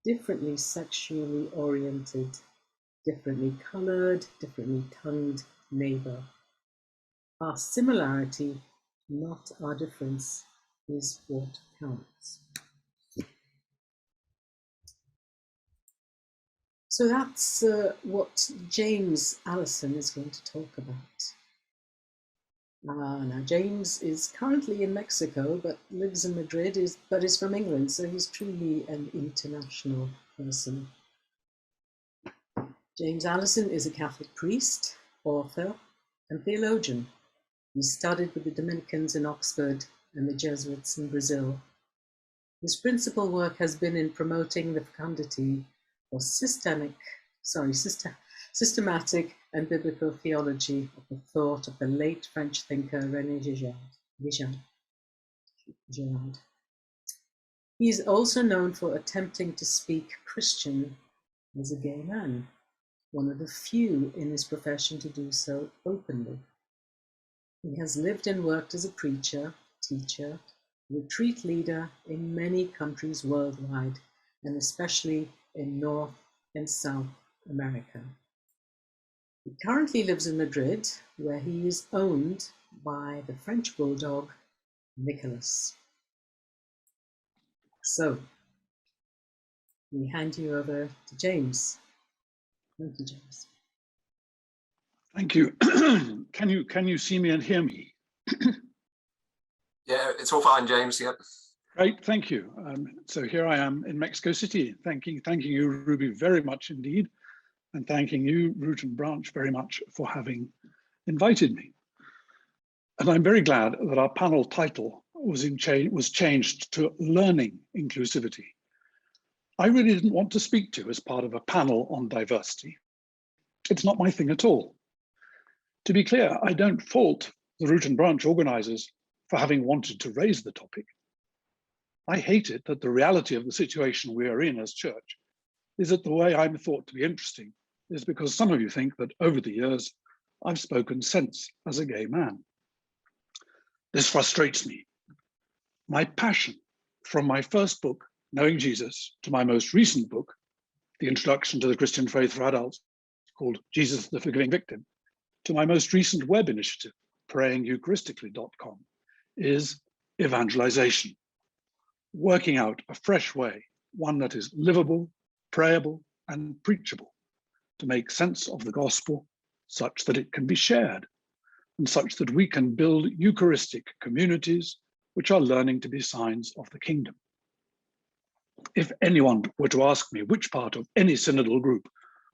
differently sexually oriented, differently colored, differently tongued neighbor. Our similarity, not our difference, is what counts. So that's what James Allison is going to talk about. Now, James is currently in Mexico, but lives in Madrid, but is from England, so he's truly an international person. James Allison is a Catholic priest, author, and theologian. He studied with the Dominicans in Oxford and the Jesuits in Brazil. His principal work has been in promoting the fecundity of systematic and biblical theology of the thought of the late French thinker René Girard. He is also known for attempting to speak Christian as a gay man, one of the few in his profession to do so openly. He has lived and worked as a preacher, teacher, retreat leader in many countries worldwide, and especially in North and South America. He currently lives in Madrid, where he is owned by the French bulldog, Nicholas. So, we hand you over to James. Thank you, James. Thank you. Can you see me and hear me? Yeah, it's all fine, James. Yep. Great, thank you. So here I am in Mexico City, thanking you, Ruby, very much indeed, and thanking you, Root and Branch, very much for having invited me. And I'm very glad that our panel title was changed to Learning Inclusivity. I really didn't want to speak to as part of a panel on diversity. It's not my thing at all. To be clear, I don't fault the Root and Branch organizers for having wanted to raise the topic. I hate it that the reality of the situation we are in as church is that the way I'm thought to be interesting is because some of you think that over the years, I've spoken sense as a gay man. This frustrates me. My passion from my first book, Knowing Jesus, to my most recent book, The Introduction to the Christian Faith for Adults, called Jesus the Forgiving Victim, to my most recent web initiative, prayingueucharistically.com, is evangelization. Working out a fresh way, one that is livable, prayable, and preachable, to make sense of the gospel such that it can be shared, and such that we can build Eucharistic communities which are learning to be signs of the kingdom. If anyone were to ask me which part of any synodal group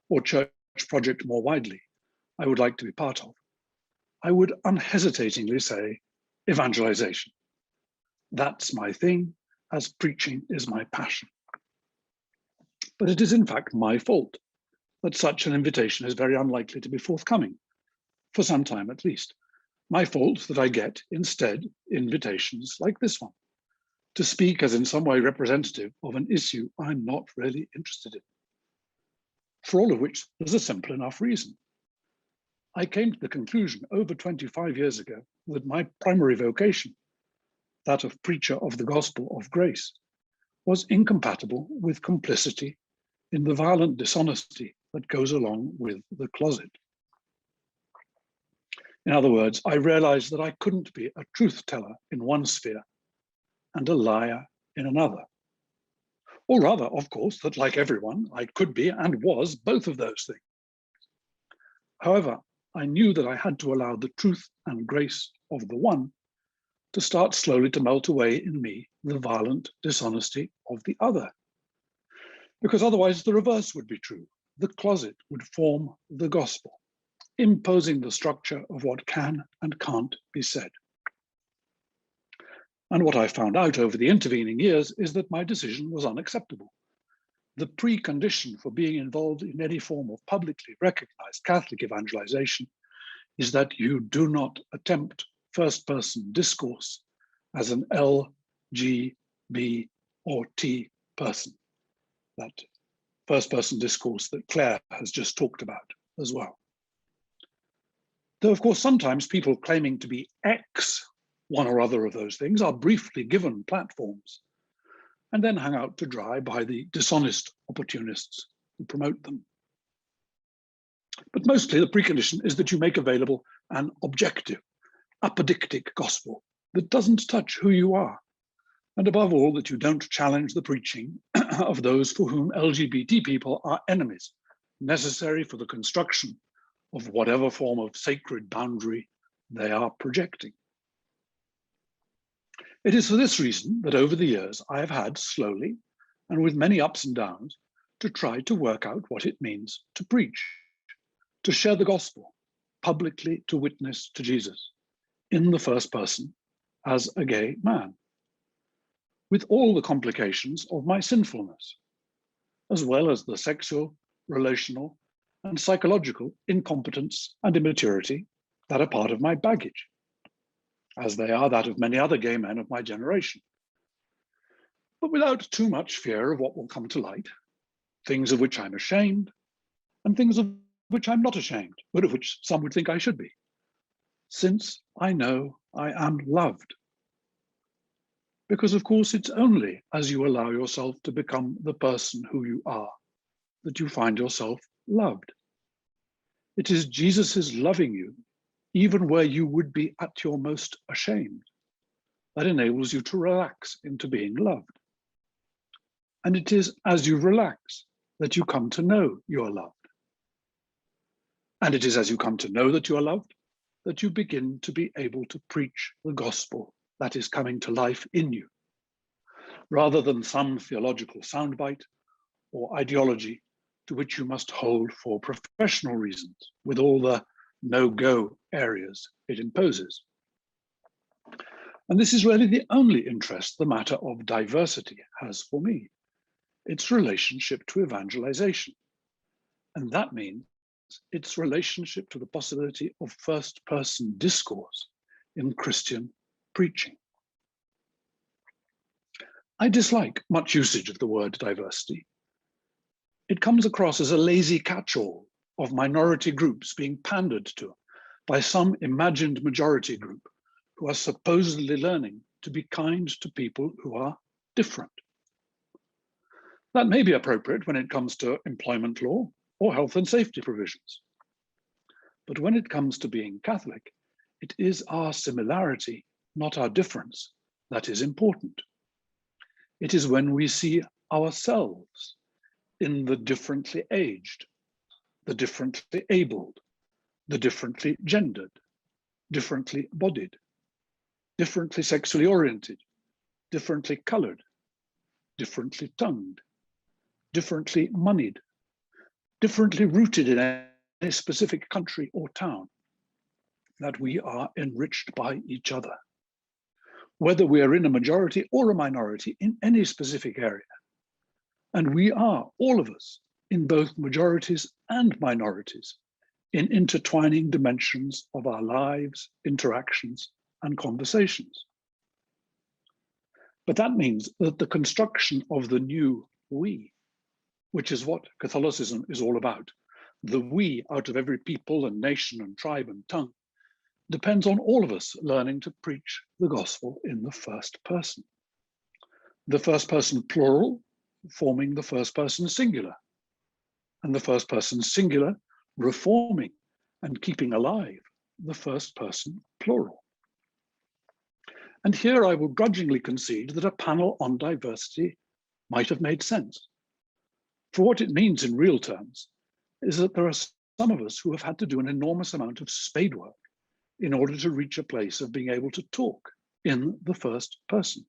or church project more widely I would like to be part of, I would unhesitatingly say evangelization. That's my thing, as preaching is my passion. But it is in fact my fault that such an invitation is very unlikely to be forthcoming, for some time at least. My fault that I get instead invitations like this one, to speak as in some way representative of an issue I'm not really interested in. For all of which there's a simple enough reason. I came to the conclusion over 25 years ago that my primary vocation, that of preacher of the gospel of grace, was incompatible with complicity in the violent dishonesty that goes along with the closet. In other words, I realized that I couldn't be a truth teller in one sphere and a liar in another. Or rather, of course, that like everyone, I could be and was both of those things. However, I knew that I had to allow the truth and grace of the one to start slowly to melt away in me the violent dishonesty of the other. Because otherwise the reverse would be true. The closet would form the gospel, imposing the structure of what can and can't be said. And what I found out over the intervening years is that my decision was unacceptable. The precondition for being involved in any form of publicly recognized Catholic evangelization is that you do not attempt first-person discourse as an L, G, B, or T person. That first-person discourse that Claire has just talked about as well. Though, of course, sometimes people claiming to be X, one or other of those things, are briefly given platforms and then hung out to dry by the dishonest opportunists who promote them. But mostly the precondition is that you make available an objective, apodictic gospel that doesn't touch who you are, And above all, that you don't challenge the preaching of those for whom LGBT people are enemies, necessary for the construction of whatever form of sacred boundary they are projecting. It is for this reason that over the years I have had slowly and with many ups and downs to try to work out what it means to preach, to share the gospel, publicly to witness to Jesus in the first person as a gay man, with all the complications of my sinfulness, as well as the sexual, relational, and psychological incompetence and immaturity that are part of my baggage, as they are that of many other gay men of my generation. But without too much fear of what will come to light, things of which I'm ashamed, and things of which I'm not ashamed, but of which some would think I should be, since I know I am loved. Because of course it's only as you allow yourself to become the person who you are that you find yourself loved. It is Jesus's loving you, even where you would be at your most ashamed, that enables you to relax into being loved. And it is as you relax that you come to know you are loved. And it is as you come to know that you are loved that you begin to be able to preach the gospel that is coming to life in you, rather than some theological soundbite or ideology to which you must hold for professional reasons, with all the no-go areas it imposes. And this is really the only interest the matter of diversity has for me, its relationship to evangelization. And that means its relationship to the possibility of first-person discourse in Christian preaching. I dislike much usage of the word diversity. It comes across as a lazy catch-all of minority groups being pandered to by some imagined majority group who are supposedly learning to be kind to people who are different. That may be appropriate when it comes to employment law or health and safety provisions. But when it comes to being Catholic, it is our similarity, not our difference, that is important. It is when we see ourselves in the differently aged, the differently abled, the differently gendered, differently bodied, differently sexually oriented, differently colored, differently tongued, differently moneyed, differently rooted in a specific country or town, that we are enriched by each other, whether we are in a majority or a minority in any specific area. And we are, all of us, in both majorities and minorities, in intertwining dimensions of our lives, interactions, and conversations. But that means that the construction of the new we, which is what Catholicism is all about, the we out of every people and nation and tribe and tongue, depends on all of us learning to preach the gospel in the first person. The first person plural forming the first person singular, and the first person singular reforming and keeping alive the first person plural. And here I will grudgingly concede that a panel on diversity might have made sense. For what it means in real terms is that there are some of us who have had to do an enormous amount of spade work in order to reach a place of being able to talk in the first person.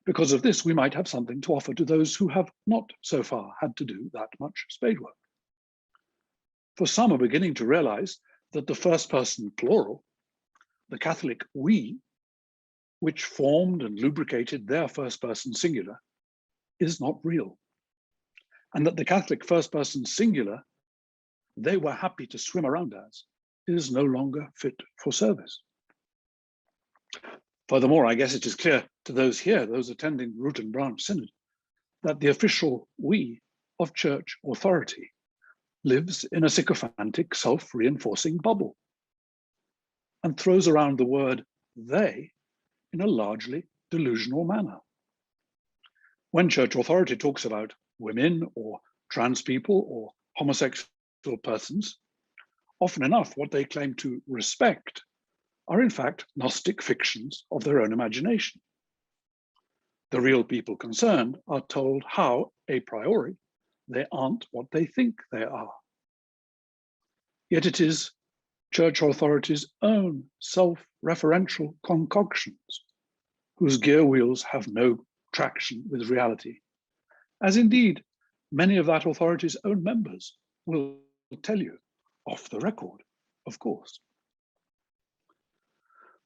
Because of this, we might have something to offer to those who have not so far had to do that much spade work. For some are beginning to realize that the first person plural, the Catholic we, which formed and lubricated their first person singular, is not real. And that the Catholic first person singular they were happy to swim around as is no longer fit for service. Furthermore, I guess it is clear to those here, those attending Root and Branch Synod, that the official we of church authority lives in a sycophantic, self-reinforcing bubble and throws around the word they in a largely delusional manner. When church authority talks about women or trans people or homosexual persons, often enough what they claim to respect are in fact Gnostic fictions of their own imagination. The real people concerned are told how, a priori, they aren't what they think they are. Yet it is church authorities' own self-referential concoctions whose gear wheels have no traction with reality, as indeed many of that authority's own members will tell you, off the record, of course.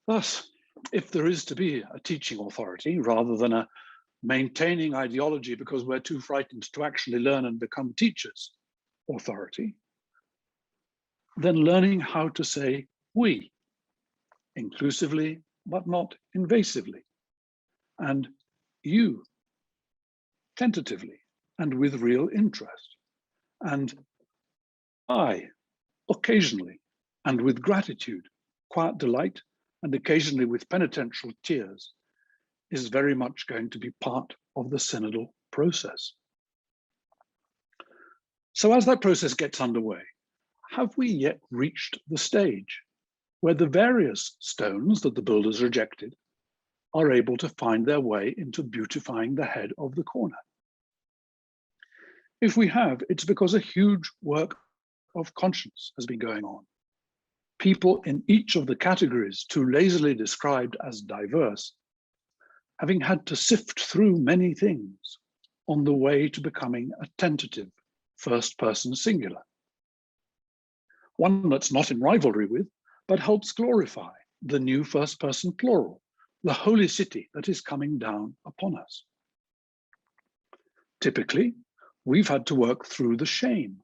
Thus, if there is to be a teaching authority rather than a maintaining ideology because we're too frightened to actually learn and become teachers authority, then learning how to say we, inclusively but not invasively, and you, tentatively and with real interest, and I, occasionally and with gratitude, quiet delight, and occasionally with penitential tears, is very much going to be part of the synodal process. So as that process gets underway, have we yet reached the stage where the various stones that the builders rejected are able to find their way into beautifying the head of the corner? If we have, it's because a huge work of conscience has been going on. People in each of the categories too lazily described as diverse, having had to sift through many things on the way to becoming a tentative first-person singular. One that's not in rivalry with, but helps glorify the new first-person plural, the holy city that is coming down upon us. Typically, we've had to work through the shame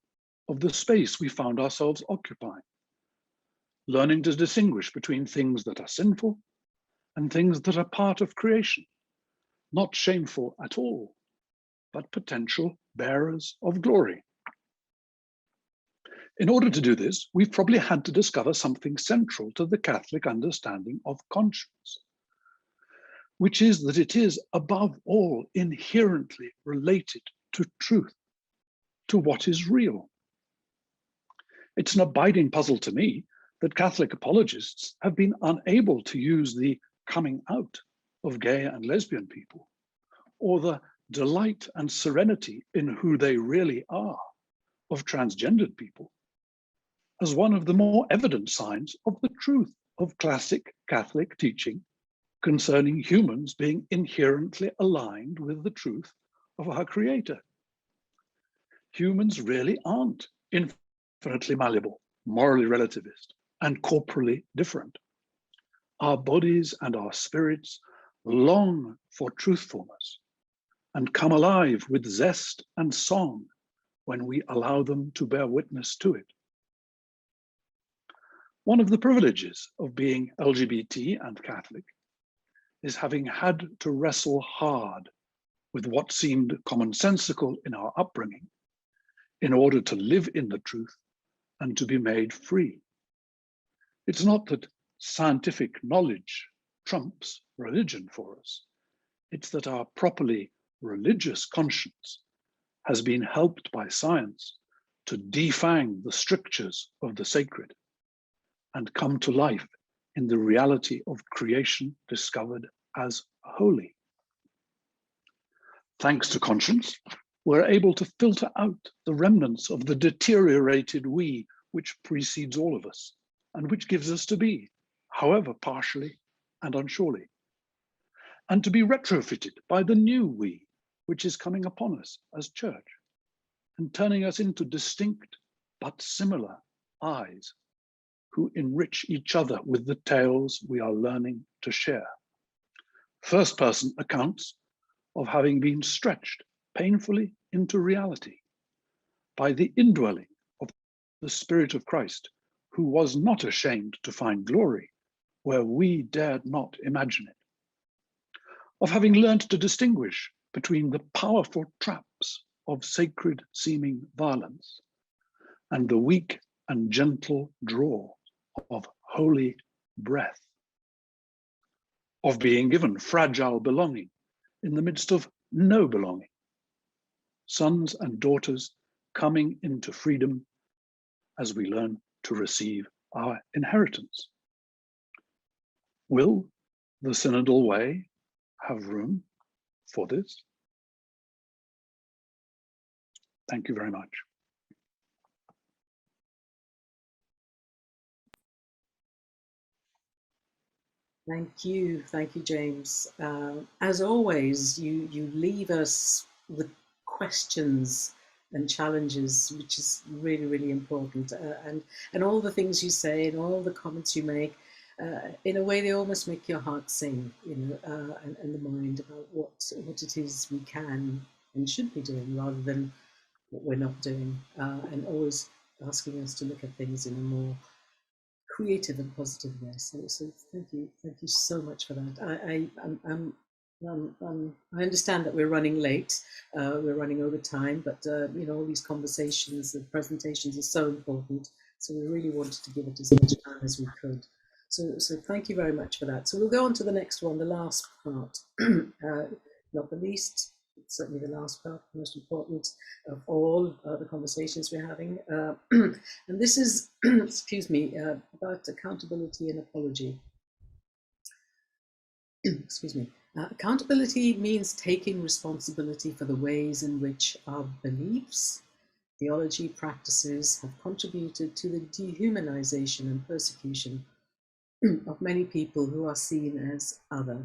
of the space we found ourselves occupying, learning to distinguish between things that are sinful and things that are part of creation, not shameful at all, but potential bearers of glory. In order to do this, we've probably had to discover something central to the Catholic understanding of conscience, which is that it is above all inherently related to truth, to what is real. It's an abiding puzzle to me that Catholic apologists have been unable to use the coming out of gay and lesbian people, or the delight and serenity in who they really are of transgendered people, as one of the more evident signs of the truth of classic Catholic teaching concerning humans being inherently aligned with the truth of our Creator. Humans really aren't infinitely malleable, morally relativist, and corporally different. Our bodies and our spirits long for truthfulness and come alive with zest and song when we allow them to bear witness to it. One of the privileges of being LGBT and Catholic is having had to wrestle hard with what seemed commonsensical in our upbringing in order to live in the truth and to be made free. It's not that scientific knowledge trumps religion for us. It's that our properly religious conscience has been helped by science to defang the strictures of the sacred and come to life in the reality of creation discovered as holy. Thanks to conscience, we're able to filter out the remnants of the deteriorated we which precedes all of us and which gives us to be, however partially and unsurely, and to be retrofitted by the new we which is coming upon us as church and turning us into distinct but similar eyes who enrich each other with the tales we are learning to share. First-person accounts of having been stretched painfully into reality by the indwelling of the Spirit of Christ, who was not ashamed to find glory where we dared not imagine it. Of having learned to distinguish between the powerful traps of sacred-seeming violence and the weak and gentle draw of holy breath. Of being given fragile belonging in the midst of no belonging. Sons and daughters coming into freedom as we learn to receive our inheritance. Will the synodal way have room for this. Thank you very much. Thank you, James. As always, you leave us with questions and challenges, which is really, really important. And all the things you say and all the comments you make, in a way, they almost make your heart sing, you know, and the mind about what it is we can and should be doing, rather than what we're not doing, and always asking us to look at things in a more creative and positive way. So thank you so much for that. I understand that we're running late, we're running over time, but you know, all these conversations and presentations are so important. So we really wanted to give it as much time as we could. So thank you very much for that. So we'll go on to the next one, the last part, not the least, certainly the last part, most important of all the conversations we're having. And this is, excuse me, about accountability and apology. Excuse me. Accountability means taking responsibility for the ways in which our beliefs, theology, practices have contributed to the dehumanization and persecution of many people who are seen as other.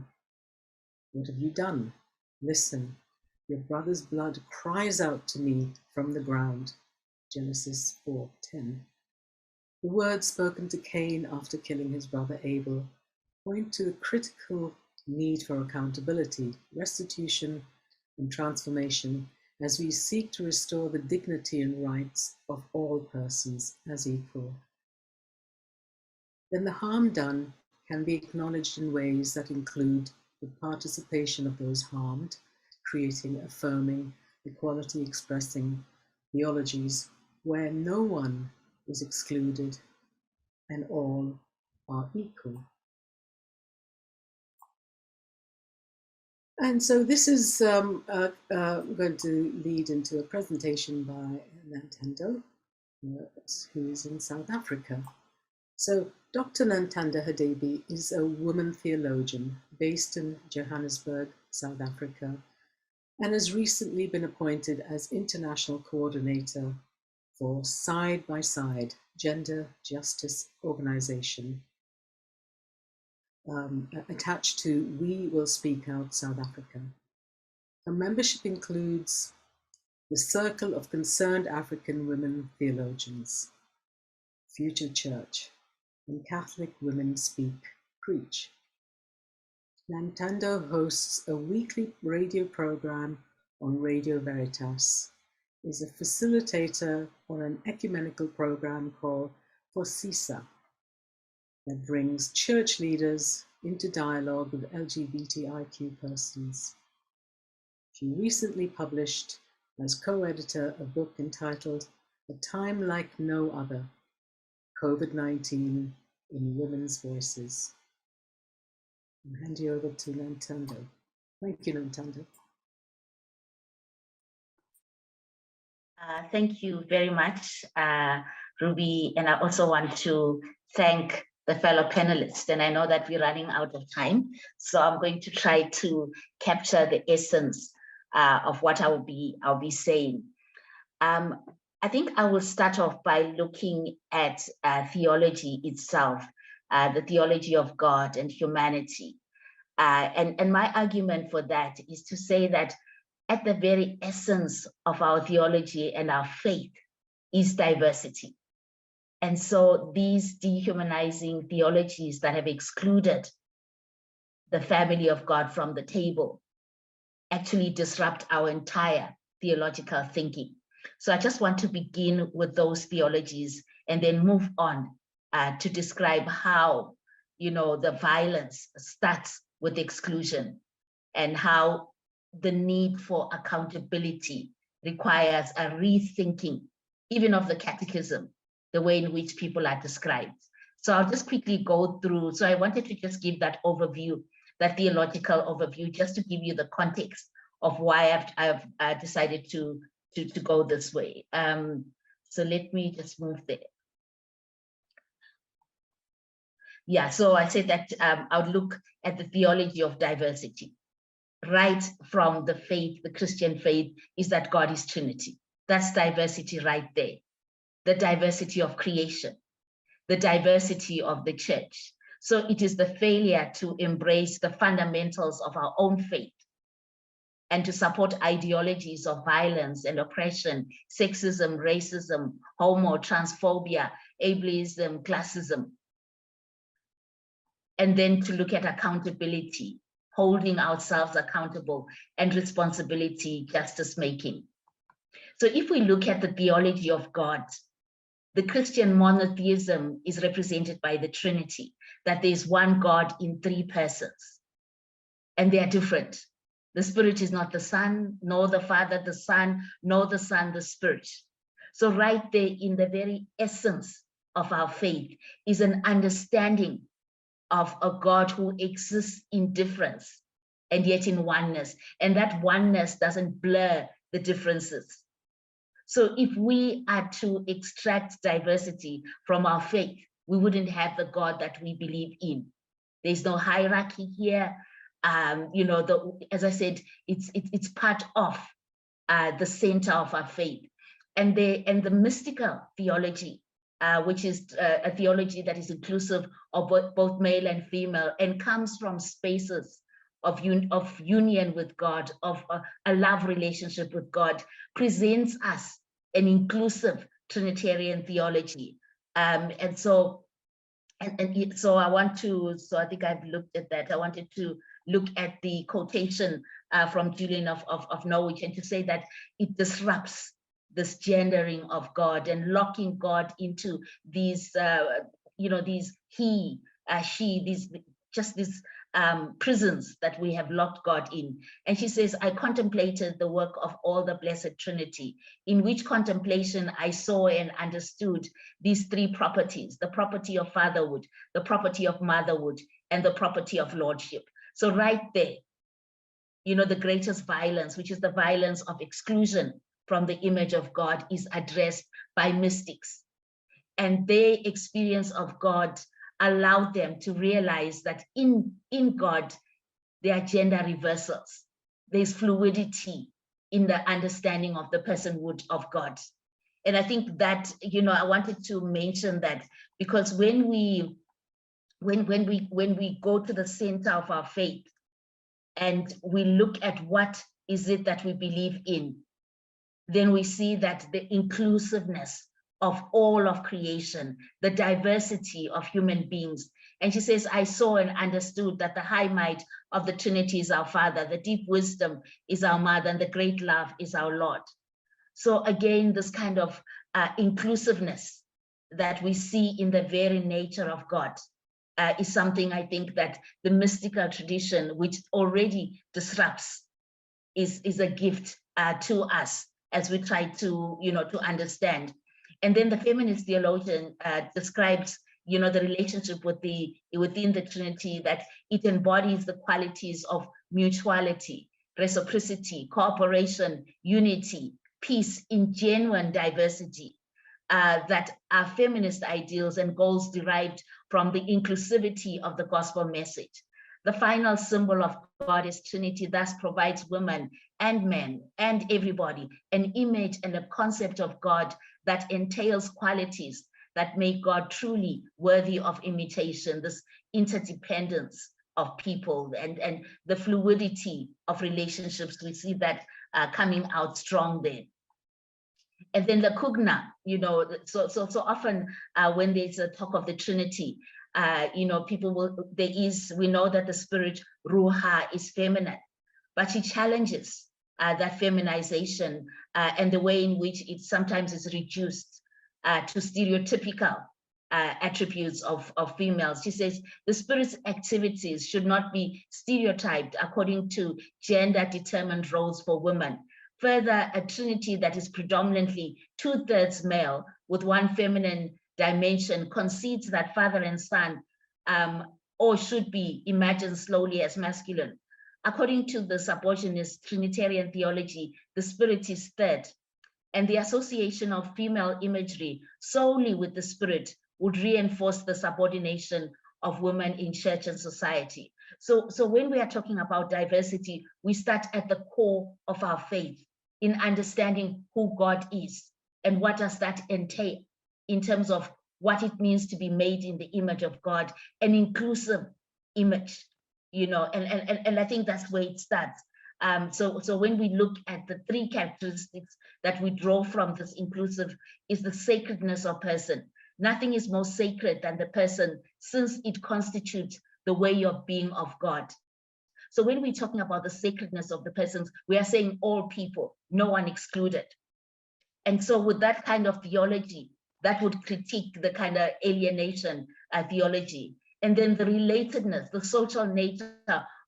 What have you done? Listen. Your brother's blood cries out to me from the ground. Genesis 4:10. The words spoken to Cain after killing his brother Abel point to the critical need for accountability, restitution, and transformation as we seek to restore the dignity and rights of all persons as equal. Then the harm done can be acknowledged in ways that include the participation of those harmed, creating, affirming, equality expressing theologies where no one is excluded and all are equal. And so this is going to lead into a presentation by Nantando, who is in South Africa. So Dr. Nantanda Hadebi is a woman theologian based in Johannesburg, South Africa, and has recently been appointed as International Coordinator for Side by Side Gender Justice Organization, attached to We Will Speak Out South Africa. Her membership includes the Circle of Concerned African Women Theologians, Future Church, and Catholic Women Speak, Preach. Nantando hosts a weekly radio program on Radio Veritas, is a facilitator on an ecumenical program called Fosisa that brings church leaders into dialogue with LGBTIQ persons. She recently published as co-editor a book entitled A Time Like No Other, COVID-19 in Women's Voices. I'll hand you over to Nantando. Thank you, Nantando. Thank you very much, Ruby. And I also want to thank the fellow panelists. And I know that we're running out of time, so I'm going to try to capture the essence of what I'll be saying. I think I will start off by looking at theology itself, the theology of God and humanity. And my argument for that is to say that at the very essence of our theology and our faith is diversity. And so these dehumanizing theologies that have excluded the family of God from the table actually disrupt our entire theological thinking. So I just want to begin with those theologies and then move on to describe how, you know, the violence starts with exclusion and how the need for accountability requires a rethinking, even of the catechism, the way in which people are described. So I'll just quickly go through. So I wanted to just give that overview, that theological overview, just to give you the context of why I've decided to go this way. So let me just move there. Yeah, so I said that I would look at the theology of diversity, right from the faith, the Christian faith, is that God is Trinity. That's diversity right there. The diversity of creation, the diversity of the church. So it is the failure to embrace the fundamentals of our own faith and to support ideologies of violence and oppression, sexism, racism, homo, transphobia, ableism, classism. And then to look at accountability, holding ourselves accountable, and responsibility, justice making. So if we look at the theology of God, the Christian monotheism is represented by the Trinity, that there's one God in three persons, and they are different. The Spirit is not the Son, nor the Father, the Son, nor the Son, the Spirit. So right there in the very essence of our faith is an understanding of a God who exists in difference and yet in oneness. And that oneness doesn't blur the differences. So if we are to extract diversity from our faith, we wouldn't have the God that we believe in. There's no hierarchy here. You know, as I said, it's part of the center of our faith. And the mystical theology, which is a theology that is inclusive of both male and female, and comes from spaces of union with God, of a love relationship with God, presents us an inclusive Trinitarian theology. So I want to, so I think I've looked at that. I wanted to look at the quotation from Julian of Norwich, and to say that it disrupts this gendering of God and locking God into these, you know, these he, she, these prisons that we have locked God in. And she says, I contemplated the work of all the Blessed Trinity, in which contemplation I saw and understood these three properties: the property of fatherhood, the property of motherhood, and the property of lordship. So right there, you know, the greatest violence, which is the violence of exclusion from the image of God, is addressed by mystics. And their experience of God allowed them to realize that in God, there are gender reversals. There's fluidity in the understanding of the personhood of God. And I think that, you know, I wanted to mention that because when we go to the center of our faith and we look at what is it that we believe in, then we see that the inclusiveness of all of creation, the diversity of human beings. And she says, I saw and understood that the high might of the Trinity is our Father, the deep wisdom is our Mother, and the great love is our Lord. So again, this kind of inclusiveness that we see in the very nature of God is something I think that the mystical tradition, which already disrupts, is a gift to us as we try to, you know, to understand. And then the feminist theologian describes, you know, the relationship within the Trinity, that it embodies the qualities of mutuality, reciprocity, cooperation, unity, peace in genuine diversity, that are feminist ideals and goals derived from the inclusivity of the gospel message. The final symbol of God as Trinity thus provides women and men and everybody an image and a concept of God that entails qualities that make God truly worthy of imitation, this interdependence of people and the fluidity of relationships. We see that coming out strong there. And then the kugna, you know, so often when there's a talk of the Trinity, you know, we know that the spirit Ruha is feminine, but she challenges that feminization and the way in which it sometimes is reduced to stereotypical attributes of females. She says the spirit's activities should not be stereotyped according to gender-determined roles for women. Further, a Trinity that is predominantly 2/3 male with one feminine dimension concedes that father and son or should be imagined slowly as masculine. According to the subordinist Trinitarian theology, the spirit is third, and the association of female imagery solely with the spirit would reinforce the subordination of women in church and society. So when we are talking about diversity, we start at the core of our faith in understanding who God is and what does that entail in terms of what it means to be made in the image of God, an inclusive image, you know, and I think that's where it starts. So when we look at the three characteristics that we draw from this inclusive is the sacredness of person. Nothing is more sacred than the person, since it constitutes the way of being of God. So when we're talking about the sacredness of the persons, we are saying all people, no one excluded. And so with that kind of theology, that would critique the kind of alienation theology. And then the relatedness, the social nature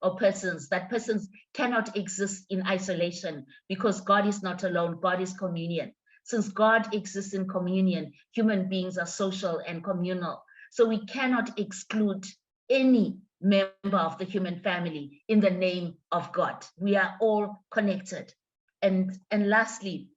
of persons, that persons cannot exist in isolation because God is not alone, God is communion. Since God exists in communion, human beings are social and communal. So we cannot exclude any member of the human family in the name of God. We are all connected. And lastly,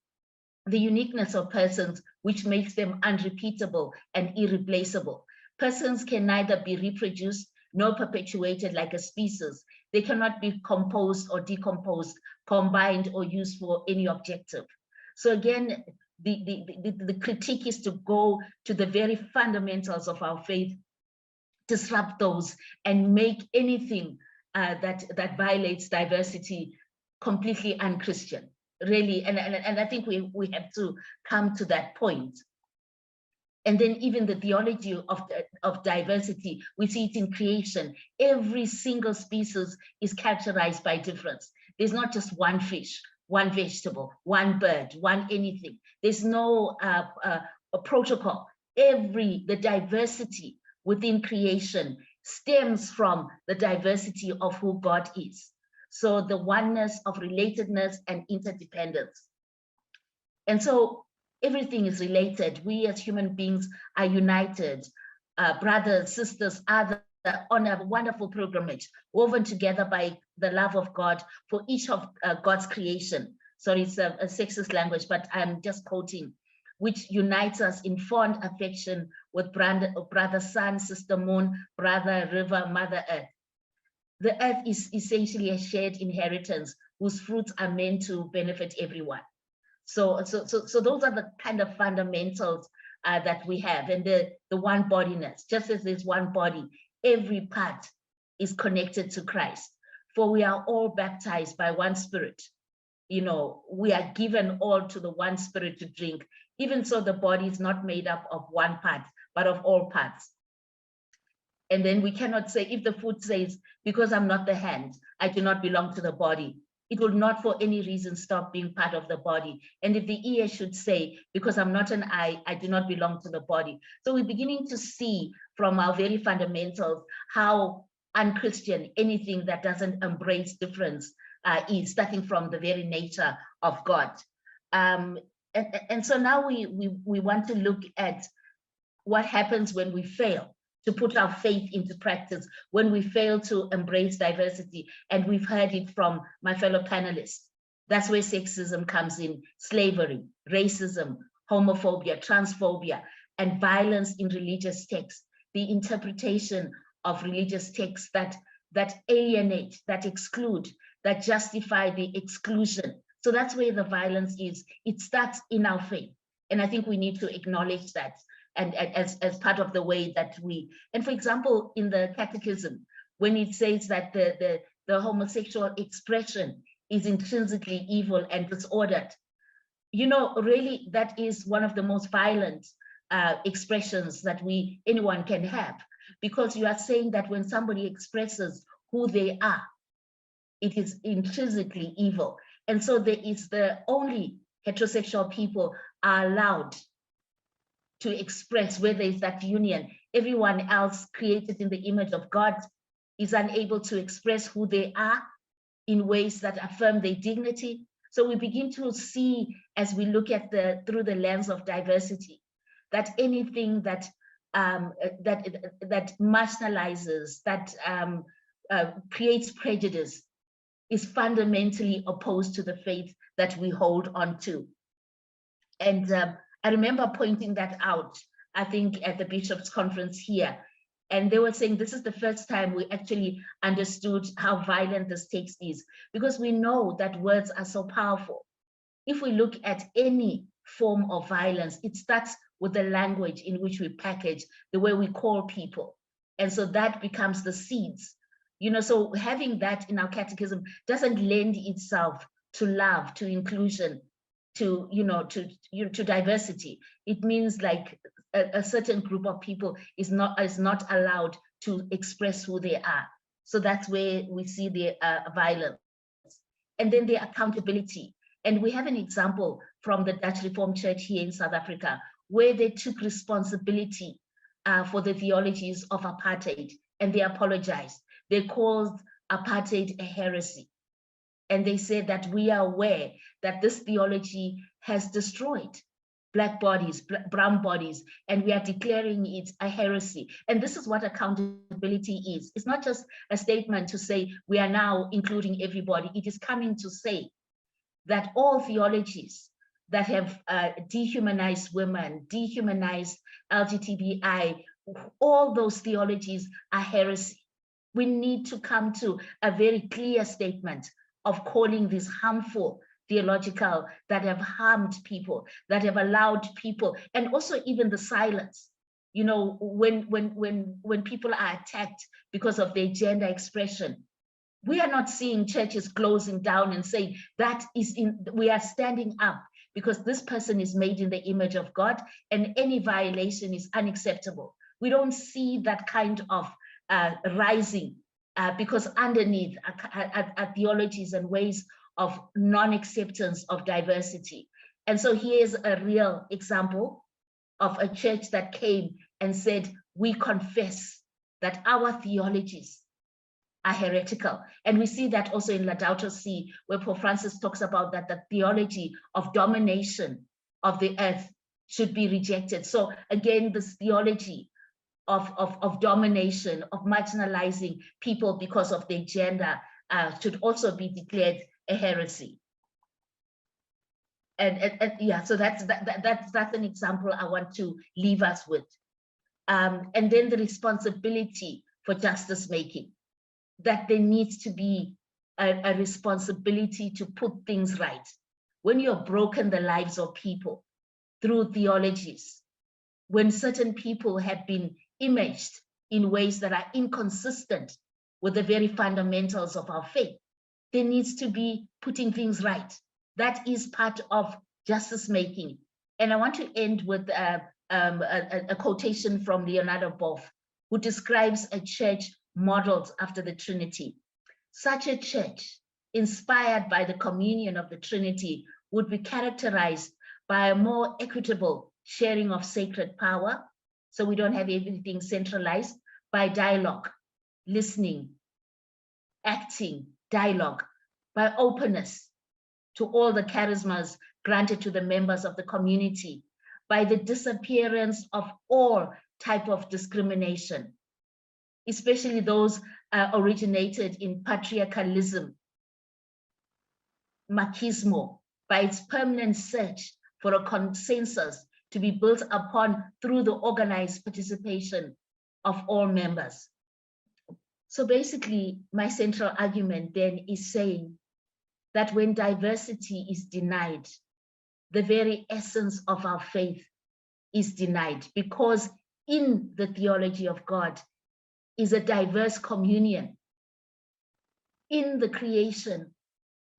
the uniqueness of persons, which makes them unrepeatable and irreplaceable. Persons can neither be reproduced nor perpetuated like a species. They cannot be composed or decomposed, combined or used for any objective. So again, the critique is to go to the very fundamentals of our faith, disrupt those, and make anything that violates diversity completely unchristian, really. And I think we have to come to that point. And then even the theology of diversity, we see it in creation. Every single species is characterized by difference. There's not just one fish, one vegetable, one bird, one anything. There's no a protocol. The diversity within creation stems from the diversity of who God is. So the oneness of relatedness and interdependence. And so everything is related. We as human beings are united. Brothers, sisters, are on a wonderful pilgrimage, woven together by the love of God for each of God's creation. Sorry, it's a sexist language, but I'm just quoting, which unites us in fond affection with brother sun, sister moon, brother river, mother earth. The earth is essentially a shared inheritance whose fruits are meant to benefit everyone. So those are the kind of fundamentals that we have, and the one bodiness. Just as there's one body, every part is connected to Christ. For we are all baptized by one Spirit. You know, we are given all to the one Spirit to drink. Even so, the body is not made up of one part, but of all parts. And then we cannot say, if the foot says, because I'm not the hand, I do not belong to the body, it will not for any reason stop being part of the body. And if the ear should say, because I'm not an eye, I do not belong to the body. So we're beginning to see from our very fundamentals how unchristian anything that doesn't embrace difference is, starting from the very nature of God. And so now we want to look at what happens when we fail to put our faith into practice, when we fail to embrace diversity. And we've heard it from my fellow panelists. That's where sexism comes in, slavery, racism, homophobia, transphobia, and violence in religious texts, the interpretation of religious texts that alienate, that exclude, that justify the exclusion. So that's where the violence is. It starts in our faith. And I think we need to acknowledge that. And as part of the way that we, and for example, in the catechism, when it says that the homosexual expression is intrinsically evil and disordered, you know, really that is one of the most violent expressions that anyone can have, because you are saying that when somebody expresses who they are, it is intrinsically evil. And so there is only heterosexual people are allowed to express where there is that union. Everyone else created in the image of God is unable to express who they are in ways that affirm their dignity. So we begin to see, as we look at through the lens of diversity, that anything that marginalizes, that creates prejudice, is fundamentally opposed to the faith that we hold on to. And I remember pointing that out, I think, at the Bishops' Conference here. And they were saying this is the first time we actually understood how violent this text is, because we know that words are so powerful. If we look at any form of violence, it starts with the language in which we package, the way we call people. And so that becomes the seeds. You know, so having that in our catechism doesn't lend itself to love, to inclusion, to, you know, to diversity. It means like a certain group of people is not allowed to express who they are. So that's where we see the violence. And then the accountability. And we have an example from the Dutch Reformed Church here in South Africa, where they took responsibility for the theologies of apartheid, and they apologized. They called apartheid a heresy. And they said that we are aware that this theology has destroyed Black bodies, brown bodies, and we are declaring it a heresy. And this is what accountability is. It's not just a statement to say we are now including everybody. It is coming to say that all theologies that have dehumanized women, dehumanized LGBTI, all those theologies are heresy. We need to come to a very clear statement of calling these harmful theological that have harmed people, that have allowed people, and also even the silence. You know, when people are attacked because of their gender expression, we are not seeing churches closing down and saying that is we are standing up because this person is made in the image of God and any violation is unacceptable. We don't see that kind of rising because underneath are theologies and ways of non-acceptance of diversity. And so here's a real example of a church that came and said, we confess that our theologies are heretical. And we see that also in Laudato Si, where Pope Francis talks about that the theology of domination of the earth should be rejected. So again, this theology of domination, of marginalizing people because of their gender should also be declared a heresy. And yeah, so that's an example I want to leave us with. And then the responsibility for justice making, that there needs to be a responsibility to put things right. When you've broken the lives of people through theologies, when certain people have been imaged in ways that are inconsistent with the very fundamentals of our faith, there needs to be putting things right. That is part of justice making. And I want to end with a quotation from Leonardo Boff, who describes a church modeled after the Trinity. Such a church, inspired by the communion of the Trinity, would be characterized by a more equitable sharing of sacred power, so we don't have everything centralized, by dialogue, listening, acting, dialogue, by openness to all the charismas granted to the members of the community, by the disappearance of all type of discrimination, especially those originated in patriarchalism, machismo, by its permanent search for a consensus to be built upon through the organized participation of all members. So basically, my central argument then is saying that when diversity is denied, the very essence of our faith is denied, because in the theology of God is a diverse communion. In the creation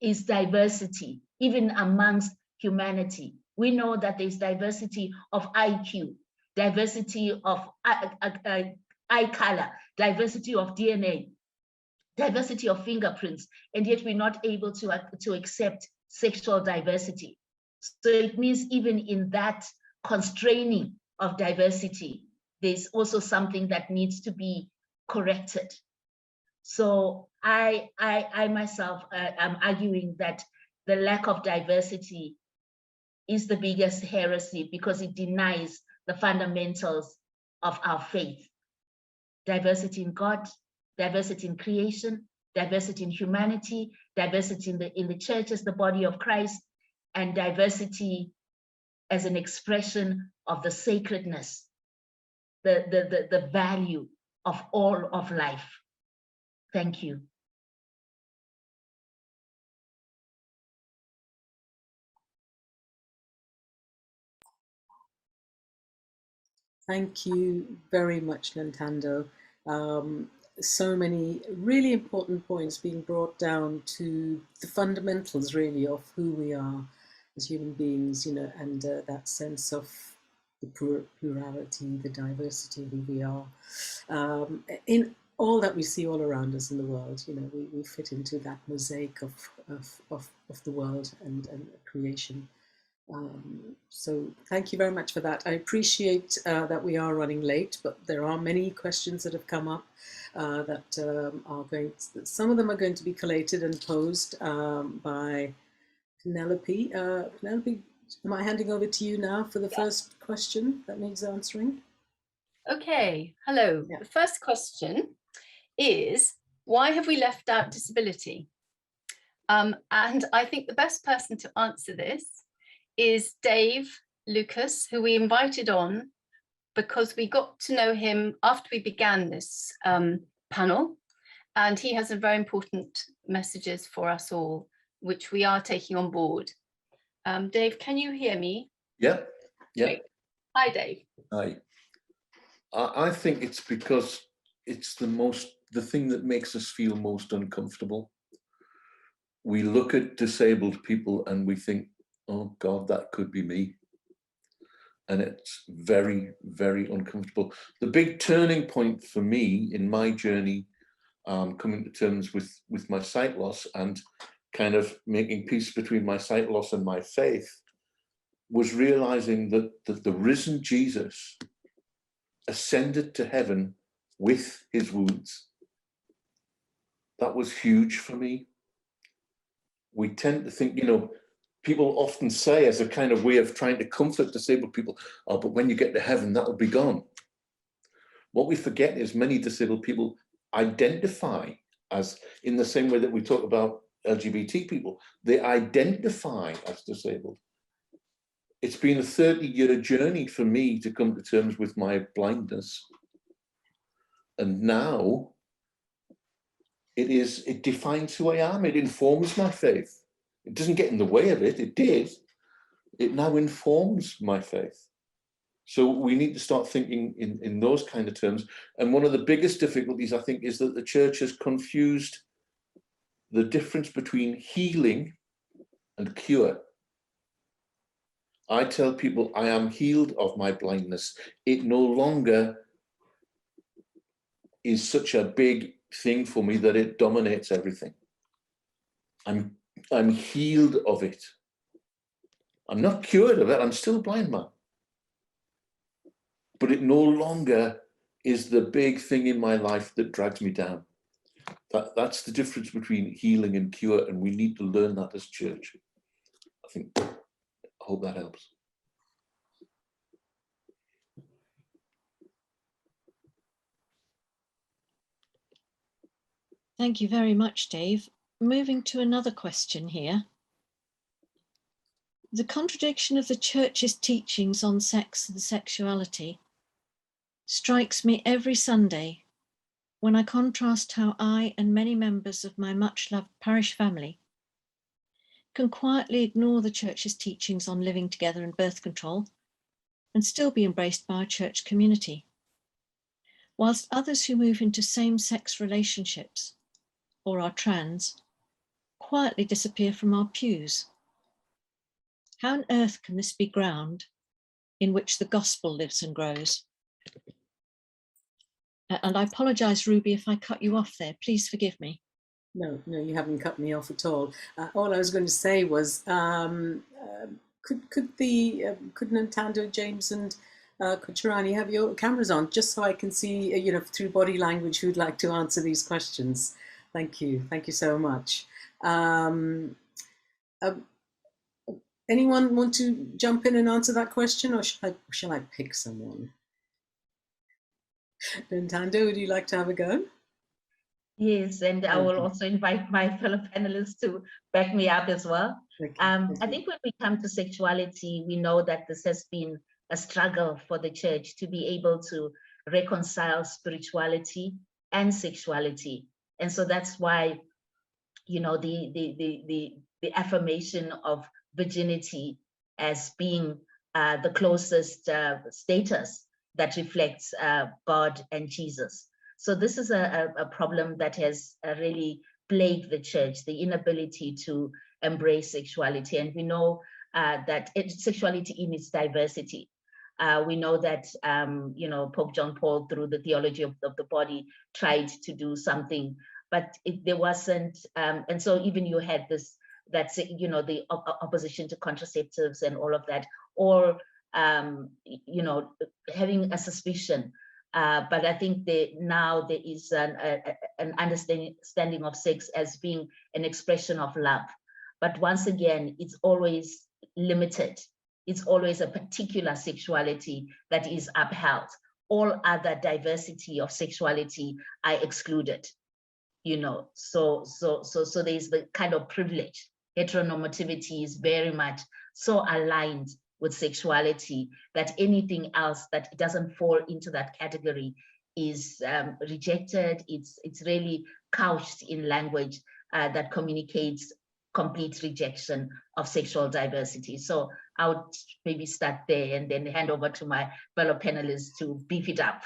is diversity, even amongst humanity. We know that there's diversity of IQ, diversity of eye color, diversity of DNA, diversity of fingerprints, and yet we're not able to accept sexual diversity. So it means even in that constraining of diversity, there's also something that needs to be corrected. So I myself am arguing that the lack of diversity is the biggest heresy because it denies the fundamentals of our faith. Diversity in God, diversity in creation, diversity in humanity, diversity in the church as the body of Christ, and diversity as an expression of the sacredness, the value of all of life. Thank you. Thank you very much, Nintendo. So many really important points being brought down to the fundamentals, really, of who we are as human beings, you know, and that sense of the plurality, the diversity of who we are. In all that we see all around us in the world, you know, we fit into that mosaic of the world and creation. So thank you very much for that. I appreciate that we are running late, but there are many questions that have come up that are going to, some of them are going to be collated and posed by Penelope. Penelope, am I handing over to you now for the first question that needs answering? Okay, hello. Yeah. The first question is, why have we left out disability? And I think the best person to answer this is Dave Lucas, who we invited on because we got to know him after we began this panel, and he has some very important messages for us all, which we are taking on board. Dave, can you hear me? Yeah, yeah. Great. Hi, Dave. Hi. I think it's because it's the thing that makes us feel most uncomfortable. We look at disabled people and we think, oh God, that could be me. And it's very, very uncomfortable. The big turning point for me in my journey, coming to terms with my sight loss and kind of making peace between my sight loss and my faith, was realizing that the risen Jesus ascended to heaven with his wounds. That was huge for me. We tend to think, you know, people often say, as a kind of way of trying to comfort disabled people, oh, but when you get to heaven, that'll be gone. What we forget is many disabled people identify as, in the same way that we talk about LGBT people, they identify as disabled. It's been a 30-year journey for me to come to terms with my blindness. And now it defines who I am. It informs my faith. It doesn't get in the way of it. It did. It now informs my faith. So we need to start thinking in those kind of terms. And one of the biggest difficulties, I think, is that the church has confused the difference between healing and cure. I tell people I am healed of my blindness. It no longer is such a big thing for me that it dominates everything. I'm healed of it. I'm not cured of it. I'm still a blind man. But it no longer is the big thing in my life that drags me down. That's the difference between healing and cure, and we need to learn that as church. I hope that helps. Thank you very much, Dave. Moving to another question here. The contradiction of the church's teachings on sex and sexuality strikes me every Sunday when I contrast how I and many members of my much-loved parish family can quietly ignore the church's teachings on living together and birth control and still be embraced by our church community, whilst others who move into same-sex relationships or are trans quietly disappear from our pews. How on earth can this be ground in which the gospel lives and grows? And I apologise, Ruby, if I cut you off there. Please forgive me. No, you haven't cut me off at all. All I was going to say was, could Nintendo, James, and Kucharani have your cameras on, just so I can see, you know, through body language, who'd like to answer these questions. Thank you so much. Anyone want to jump in and answer that question, or shall I pick someone? Nintendo, would you like to have a go? Yes, and I will also invite my fellow panelists to back me up as well. Okay, I think when we come to sexuality, we know that this has been a struggle for the church to be able to reconcile spirituality and sexuality. And so that's why, you know, the affirmation of virginity as being the closest status that reflects God and Jesus. So this is a problem that has really plagued the church, the inability to embrace sexuality. And we know that sexuality in its diversity. We know that, you know, Pope John Paul, through the theology of the body, tried to do something, but there wasn't. And so even you had this, that's, you know, the opposition to contraceptives and all of that, or, you know, having a suspicion. But I think now there is an understanding of sex as being an expression of love. But once again, it's always limited. It's always a particular sexuality that is upheld. All other diversity of sexuality are excluded, you know. So there's the kind of privilege. Heteronormativity is very much so aligned with sexuality that anything else that doesn't fall into that category is rejected. It's really couched in language that communicates complete rejection of sexual diversity. So I would maybe start there and then hand over to my fellow panelists to beef it up.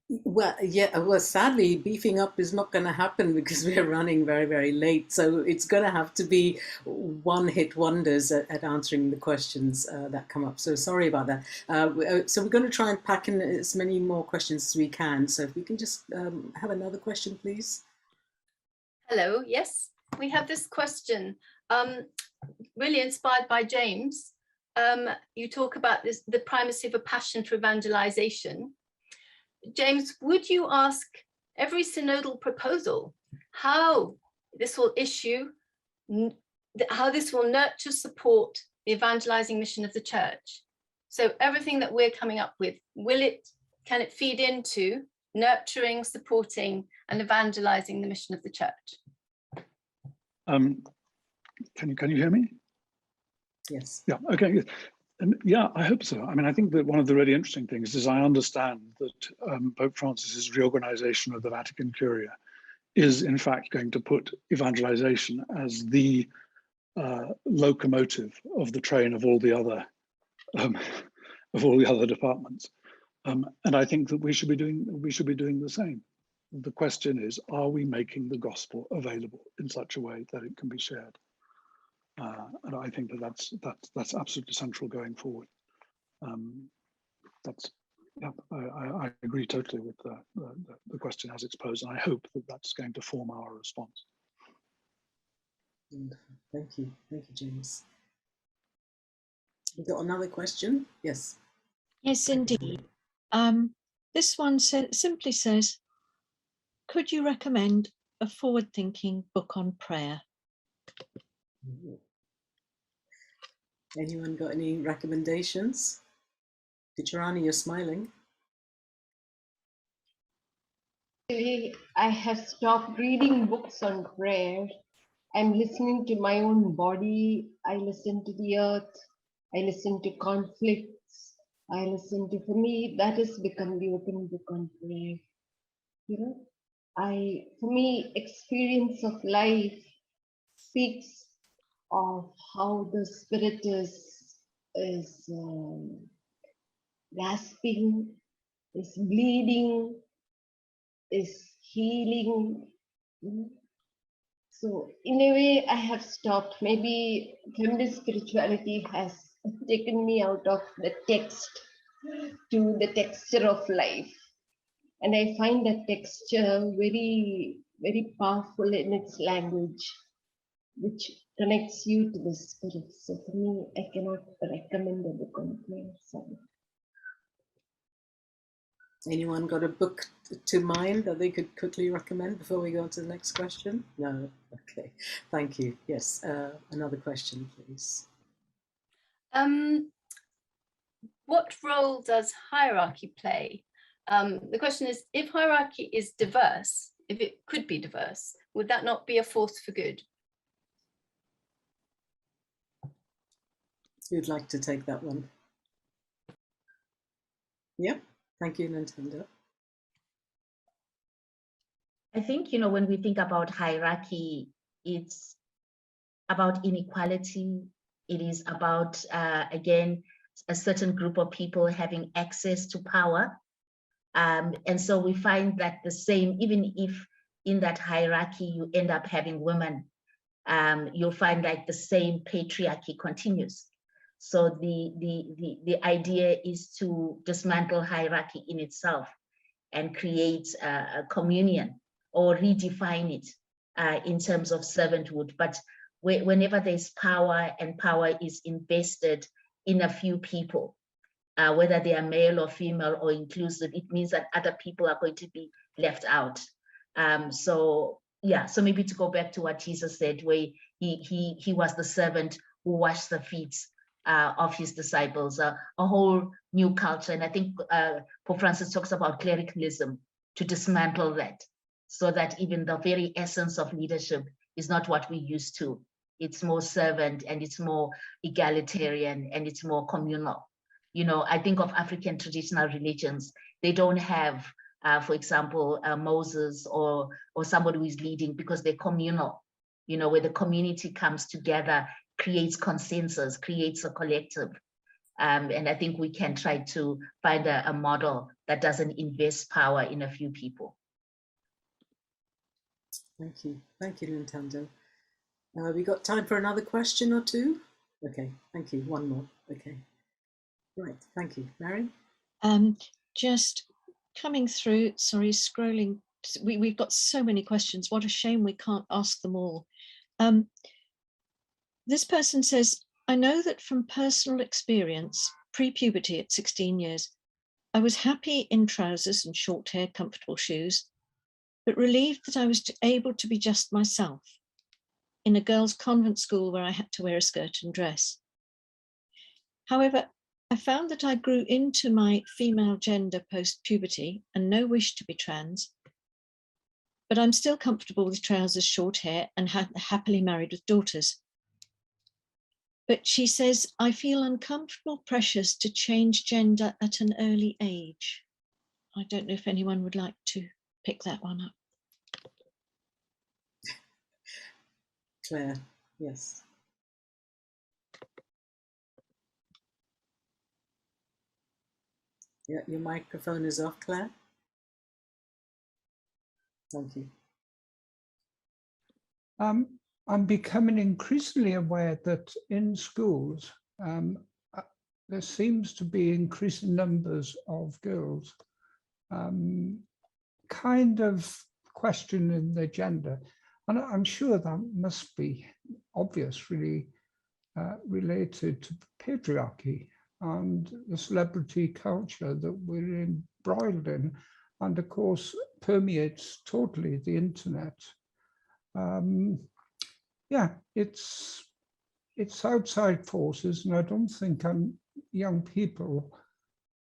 Well, yeah, well, sadly, beefing up is not going to happen because we're running very, very late. So it's going to have to be one-hit wonders at answering the questions that come up. So sorry about that. So we're going to try and pack in as many more questions as we can. So if we can just have another question, please. Hello, yes, we have this question, really inspired by James. You talk about the primacy of a passion for evangelization. James, would you ask every synodal proposal how this will nurture, support the evangelizing mission of the church? So everything that we're coming up with, can it feed into nurturing, supporting, and evangelizing the mission of the church? Can you hear me? Yes. Yeah. Okay. Yeah, I hope so. I mean, I think that one of the really interesting things is I understand that Pope Francis's reorganization of the Vatican Curia is in fact going to put evangelization as the locomotive of the train of all the other departments, and I think that we should be doing the same. The question is, are we making the gospel available in such a way that it can be shared? And I think that's absolutely central going forward. I agree totally with the question as it's posed, and I hope that that's going to form our response. Thank you, James. We got another question? Yes. Yes, indeed. This one simply says, could you recommend a forward-thinking book on prayer? Anyone got any recommendations? Dicharani, you're smiling. Actually, I have stopped reading books on prayer. I'm listening to my own body. I listen to the earth. I listen to conflicts. I listen to, for me, that has become the open book on prayer. You know, for me, experience of life speaks of how the spirit is gasping, is bleeding, is healing. So in a way, I have stopped. Maybe feminist spirituality has taken me out of the text to the texture of life. And I find that texture very, very powerful in its language, which connects you to the spirit. So for me, I cannot recommend a book on prayer. Sorry. Anyone got a book to mind that they could quickly recommend before we go on to the next question? No? Okay, thank you. Yes, another question, please. What role does hierarchy play? The question is, if hierarchy is diverse, if it could be diverse, would that not be a force for good? Who'd like to take that one? Yep, thank you, Nintendo. I think, you know, when we think about hierarchy, it's about inequality. It is about, again, a certain group of people having access to power. And so we find that the same, even if in that hierarchy you end up having women, you'll find like the same patriarchy continues. So the idea is to dismantle hierarchy in itself and create a communion, or redefine it in terms of servanthood. But whenever there's power, and power is invested in a few people, whether they are male or female or inclusive, it means that other people are going to be left out. So yeah, so maybe to go back to what Jesus said, where he was the servant who washed the feet of his disciples, a whole new culture. And I think Pope Francis talks about clericalism, to dismantle that, so that even the very essence of leadership is not what we used to. It's more servant, and it's more egalitarian, and it's more communal. You know, I think of African traditional religions, they don't have, for example, Moses or somebody who is leading, because they're communal, you know, where the community comes together, creates consensus, creates a collective. And I think we can try to find a model that doesn't invest power in a few people. Thank you, Lintando. We got time for another question or two? Okay, thank you. One more. Okay, right. Thank you, Mary. Just coming through. Sorry, scrolling. We've got so many questions. What a shame we can't ask them all. This person says, I know that from personal experience, pre-puberty at 16 years, I was happy in trousers and short hair, comfortable shoes, but relieved that I was able to be just myself in a girls' convent school where I had to wear a skirt and dress. However, I found that I grew into my female gender post-puberty and no wish to be trans, but I'm still comfortable with trousers, short hair, and happily married with daughters. But she says, I feel uncomfortable pressures to change gender at an early age. I don't know if anyone would like to pick that one up. Claire, yes. Yeah, your microphone is off, Claire. Thank you. I'm becoming increasingly aware that in schools, there seems to be increasing numbers of girls kind of questioning their gender. And I'm sure that must be obvious, really related to patriarchy and the celebrity culture that we're embroiled in, and of course permeates totally the internet. Yeah, it's outside forces, and I don't think young people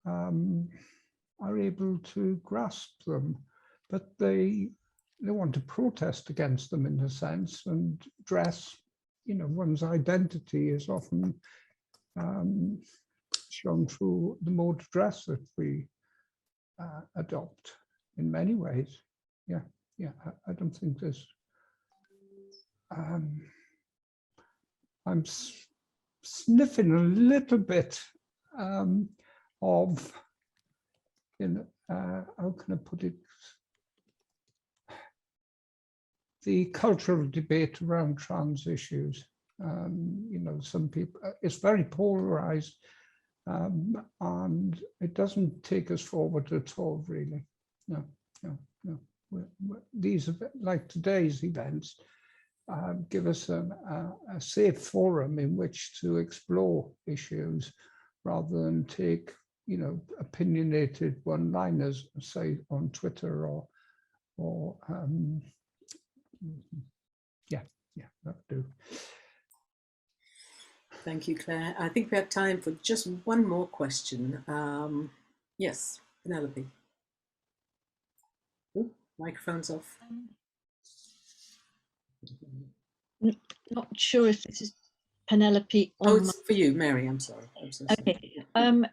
are able to grasp them, but they want to protest against them in a sense, and dress, you know, one's identity is often shown through the mode of dress that we adopt in many ways. Yeah, I don't think there's I'm sniffing a little bit of, you know, how can I put it? The cultural debate around trans issues. You know, some people, it's very polarized, and it doesn't take us forward at all, really. No. These, like today's events, give us a safe forum in which to explore issues rather than take, you know, opinionated one-liners, say on Twitter or yeah, that'll do. Thank you, Claire. I think we have time for just one more question. Yes, Penelope. Ooh, microphone's off. Not sure if this is Penelope. Oh, it's for you, Mary. I'm sorry. I'm so sorry. Okay.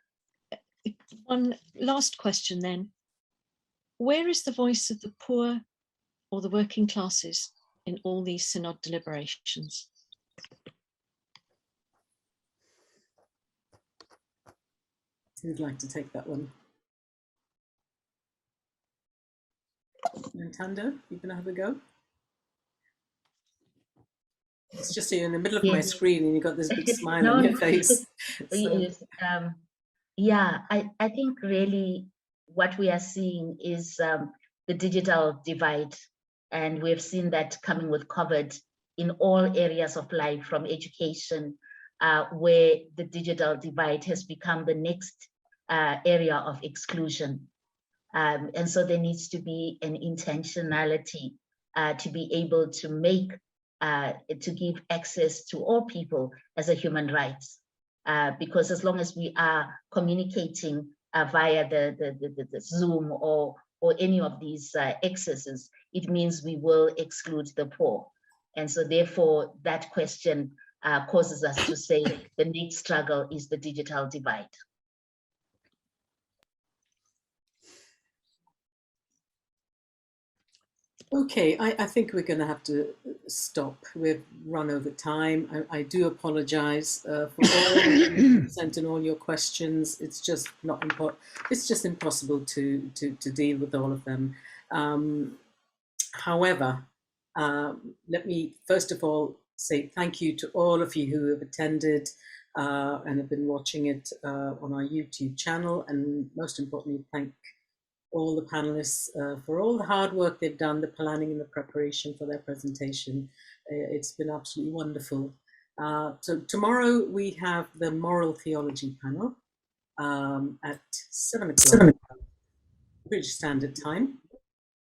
One last question then. Where is the voice of the poor, or the working classes in all these synod deliberations. Who'd like to take that one? Nintendo, you gonna have a go? It's just you're in the middle of my Yes. screen and you've got this big smile No, on your no, face. yes. Yeah, I think really what we are seeing is the digital divide, and we've seen that coming with COVID in all areas of life, from education, where the digital divide has become the next area of exclusion. And so there needs to be an intentionality to be able to make, to give access to all people as a human right. Because as long as we are communicating via the Zoom or any of these accesses, it means we will exclude the poor. And so therefore that question causes us to say the next struggle is the digital divide. Okay, I think we're going to have to stop. We've run over time. I do apologize for all you sent in all your questions. It's just not important. It's just impossible to deal with all of them. However, let me first of all say thank you to all of you who have attended and have been watching it on our YouTube channel, and most importantly, thank all the panelists for all the hard work they've done, the planning and the preparation for their presentation. It's been absolutely wonderful. So tomorrow we have the Moral Theology panel at 7 o'clock British Standard Time.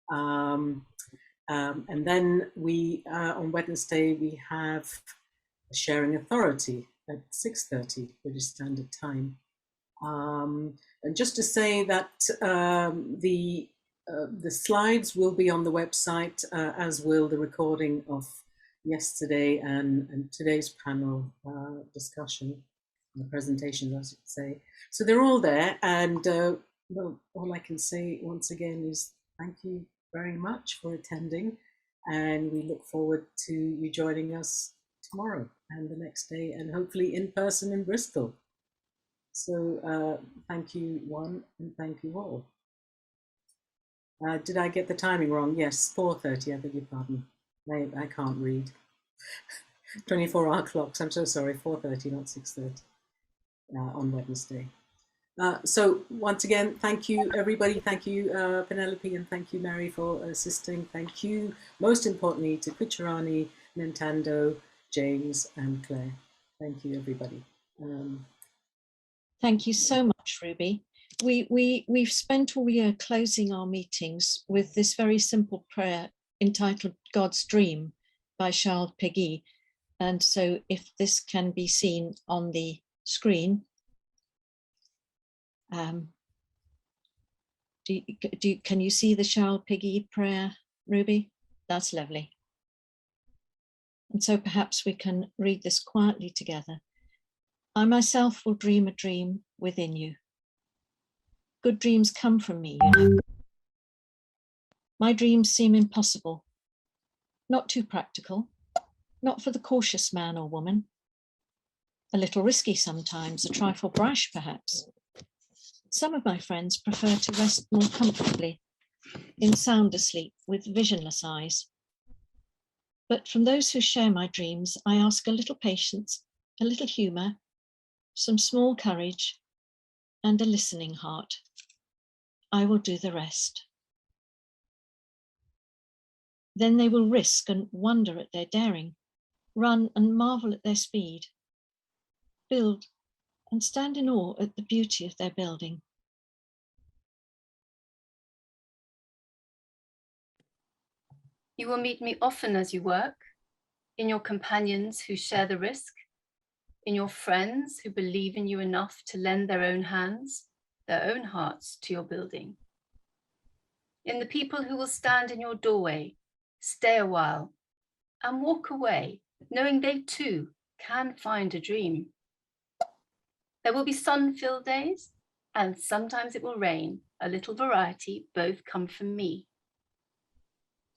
And then we, on Wednesday, we have Sharing Authority at 6:30 British Standard Time. And just to say that the slides will be on the website, as will the recording of yesterday and today's panel discussion, the presentations, I should say. So they're all there, and well, all I can say once again is thank you very much for attending, and we look forward to you joining us tomorrow and the next day, and hopefully in person in Bristol. So thank you, one, and thank you all. Did I get the timing wrong? Yes, 4:30, I beg your pardon. I can't read. 24-hour clocks, I'm so sorry, 4:30, not 6:30 on Wednesday. So once again, thank you, everybody. Thank you, Penelope, and thank you, Mary, for assisting. Thank you, most importantly, to Kucharani, Nintendo, James, and Claire. Thank you, everybody. Thank you so much, Ruby. We've spent all year closing our meetings with this very simple prayer entitled God's Dream by Charles Péguy. And so if this can be seen on the screen, can you see the Charles Péguy prayer, Ruby? That's lovely. And so perhaps we can read this quietly together. I myself will dream a dream within you. Good dreams come from me, you know. My dreams seem impossible, not too practical, not for the cautious man or woman. A little risky sometimes, a trifle brash perhaps. Some of my friends prefer to rest more comfortably, in sounder sleep with visionless eyes. But from those who share my dreams, I ask a little patience, a little humor, some small courage, and a listening heart. I will do the rest. Then they will risk and wonder at their daring, run and marvel at their speed, build and stand in awe at the beauty of their building. You will meet me often as you work, in your companions who share the risk, in your friends who believe in you enough to lend their own hands, their own hearts to your building, in the people who will stand in your doorway, stay a while, and walk away, knowing they too can find a dream. There will be sun-filled days, and sometimes it will rain. A little variety, both come from me.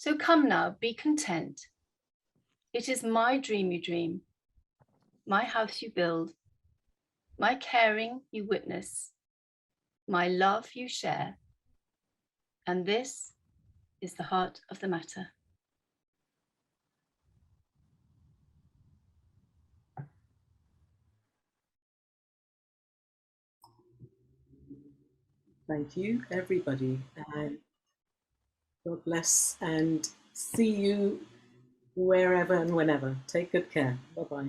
So come now, be content. It is my dream you dream, my house you build, my caring you witness, my love you share. And this is the heart of the matter. Thank you, everybody. And God bless and see you wherever and whenever. Take good care. Bye-bye.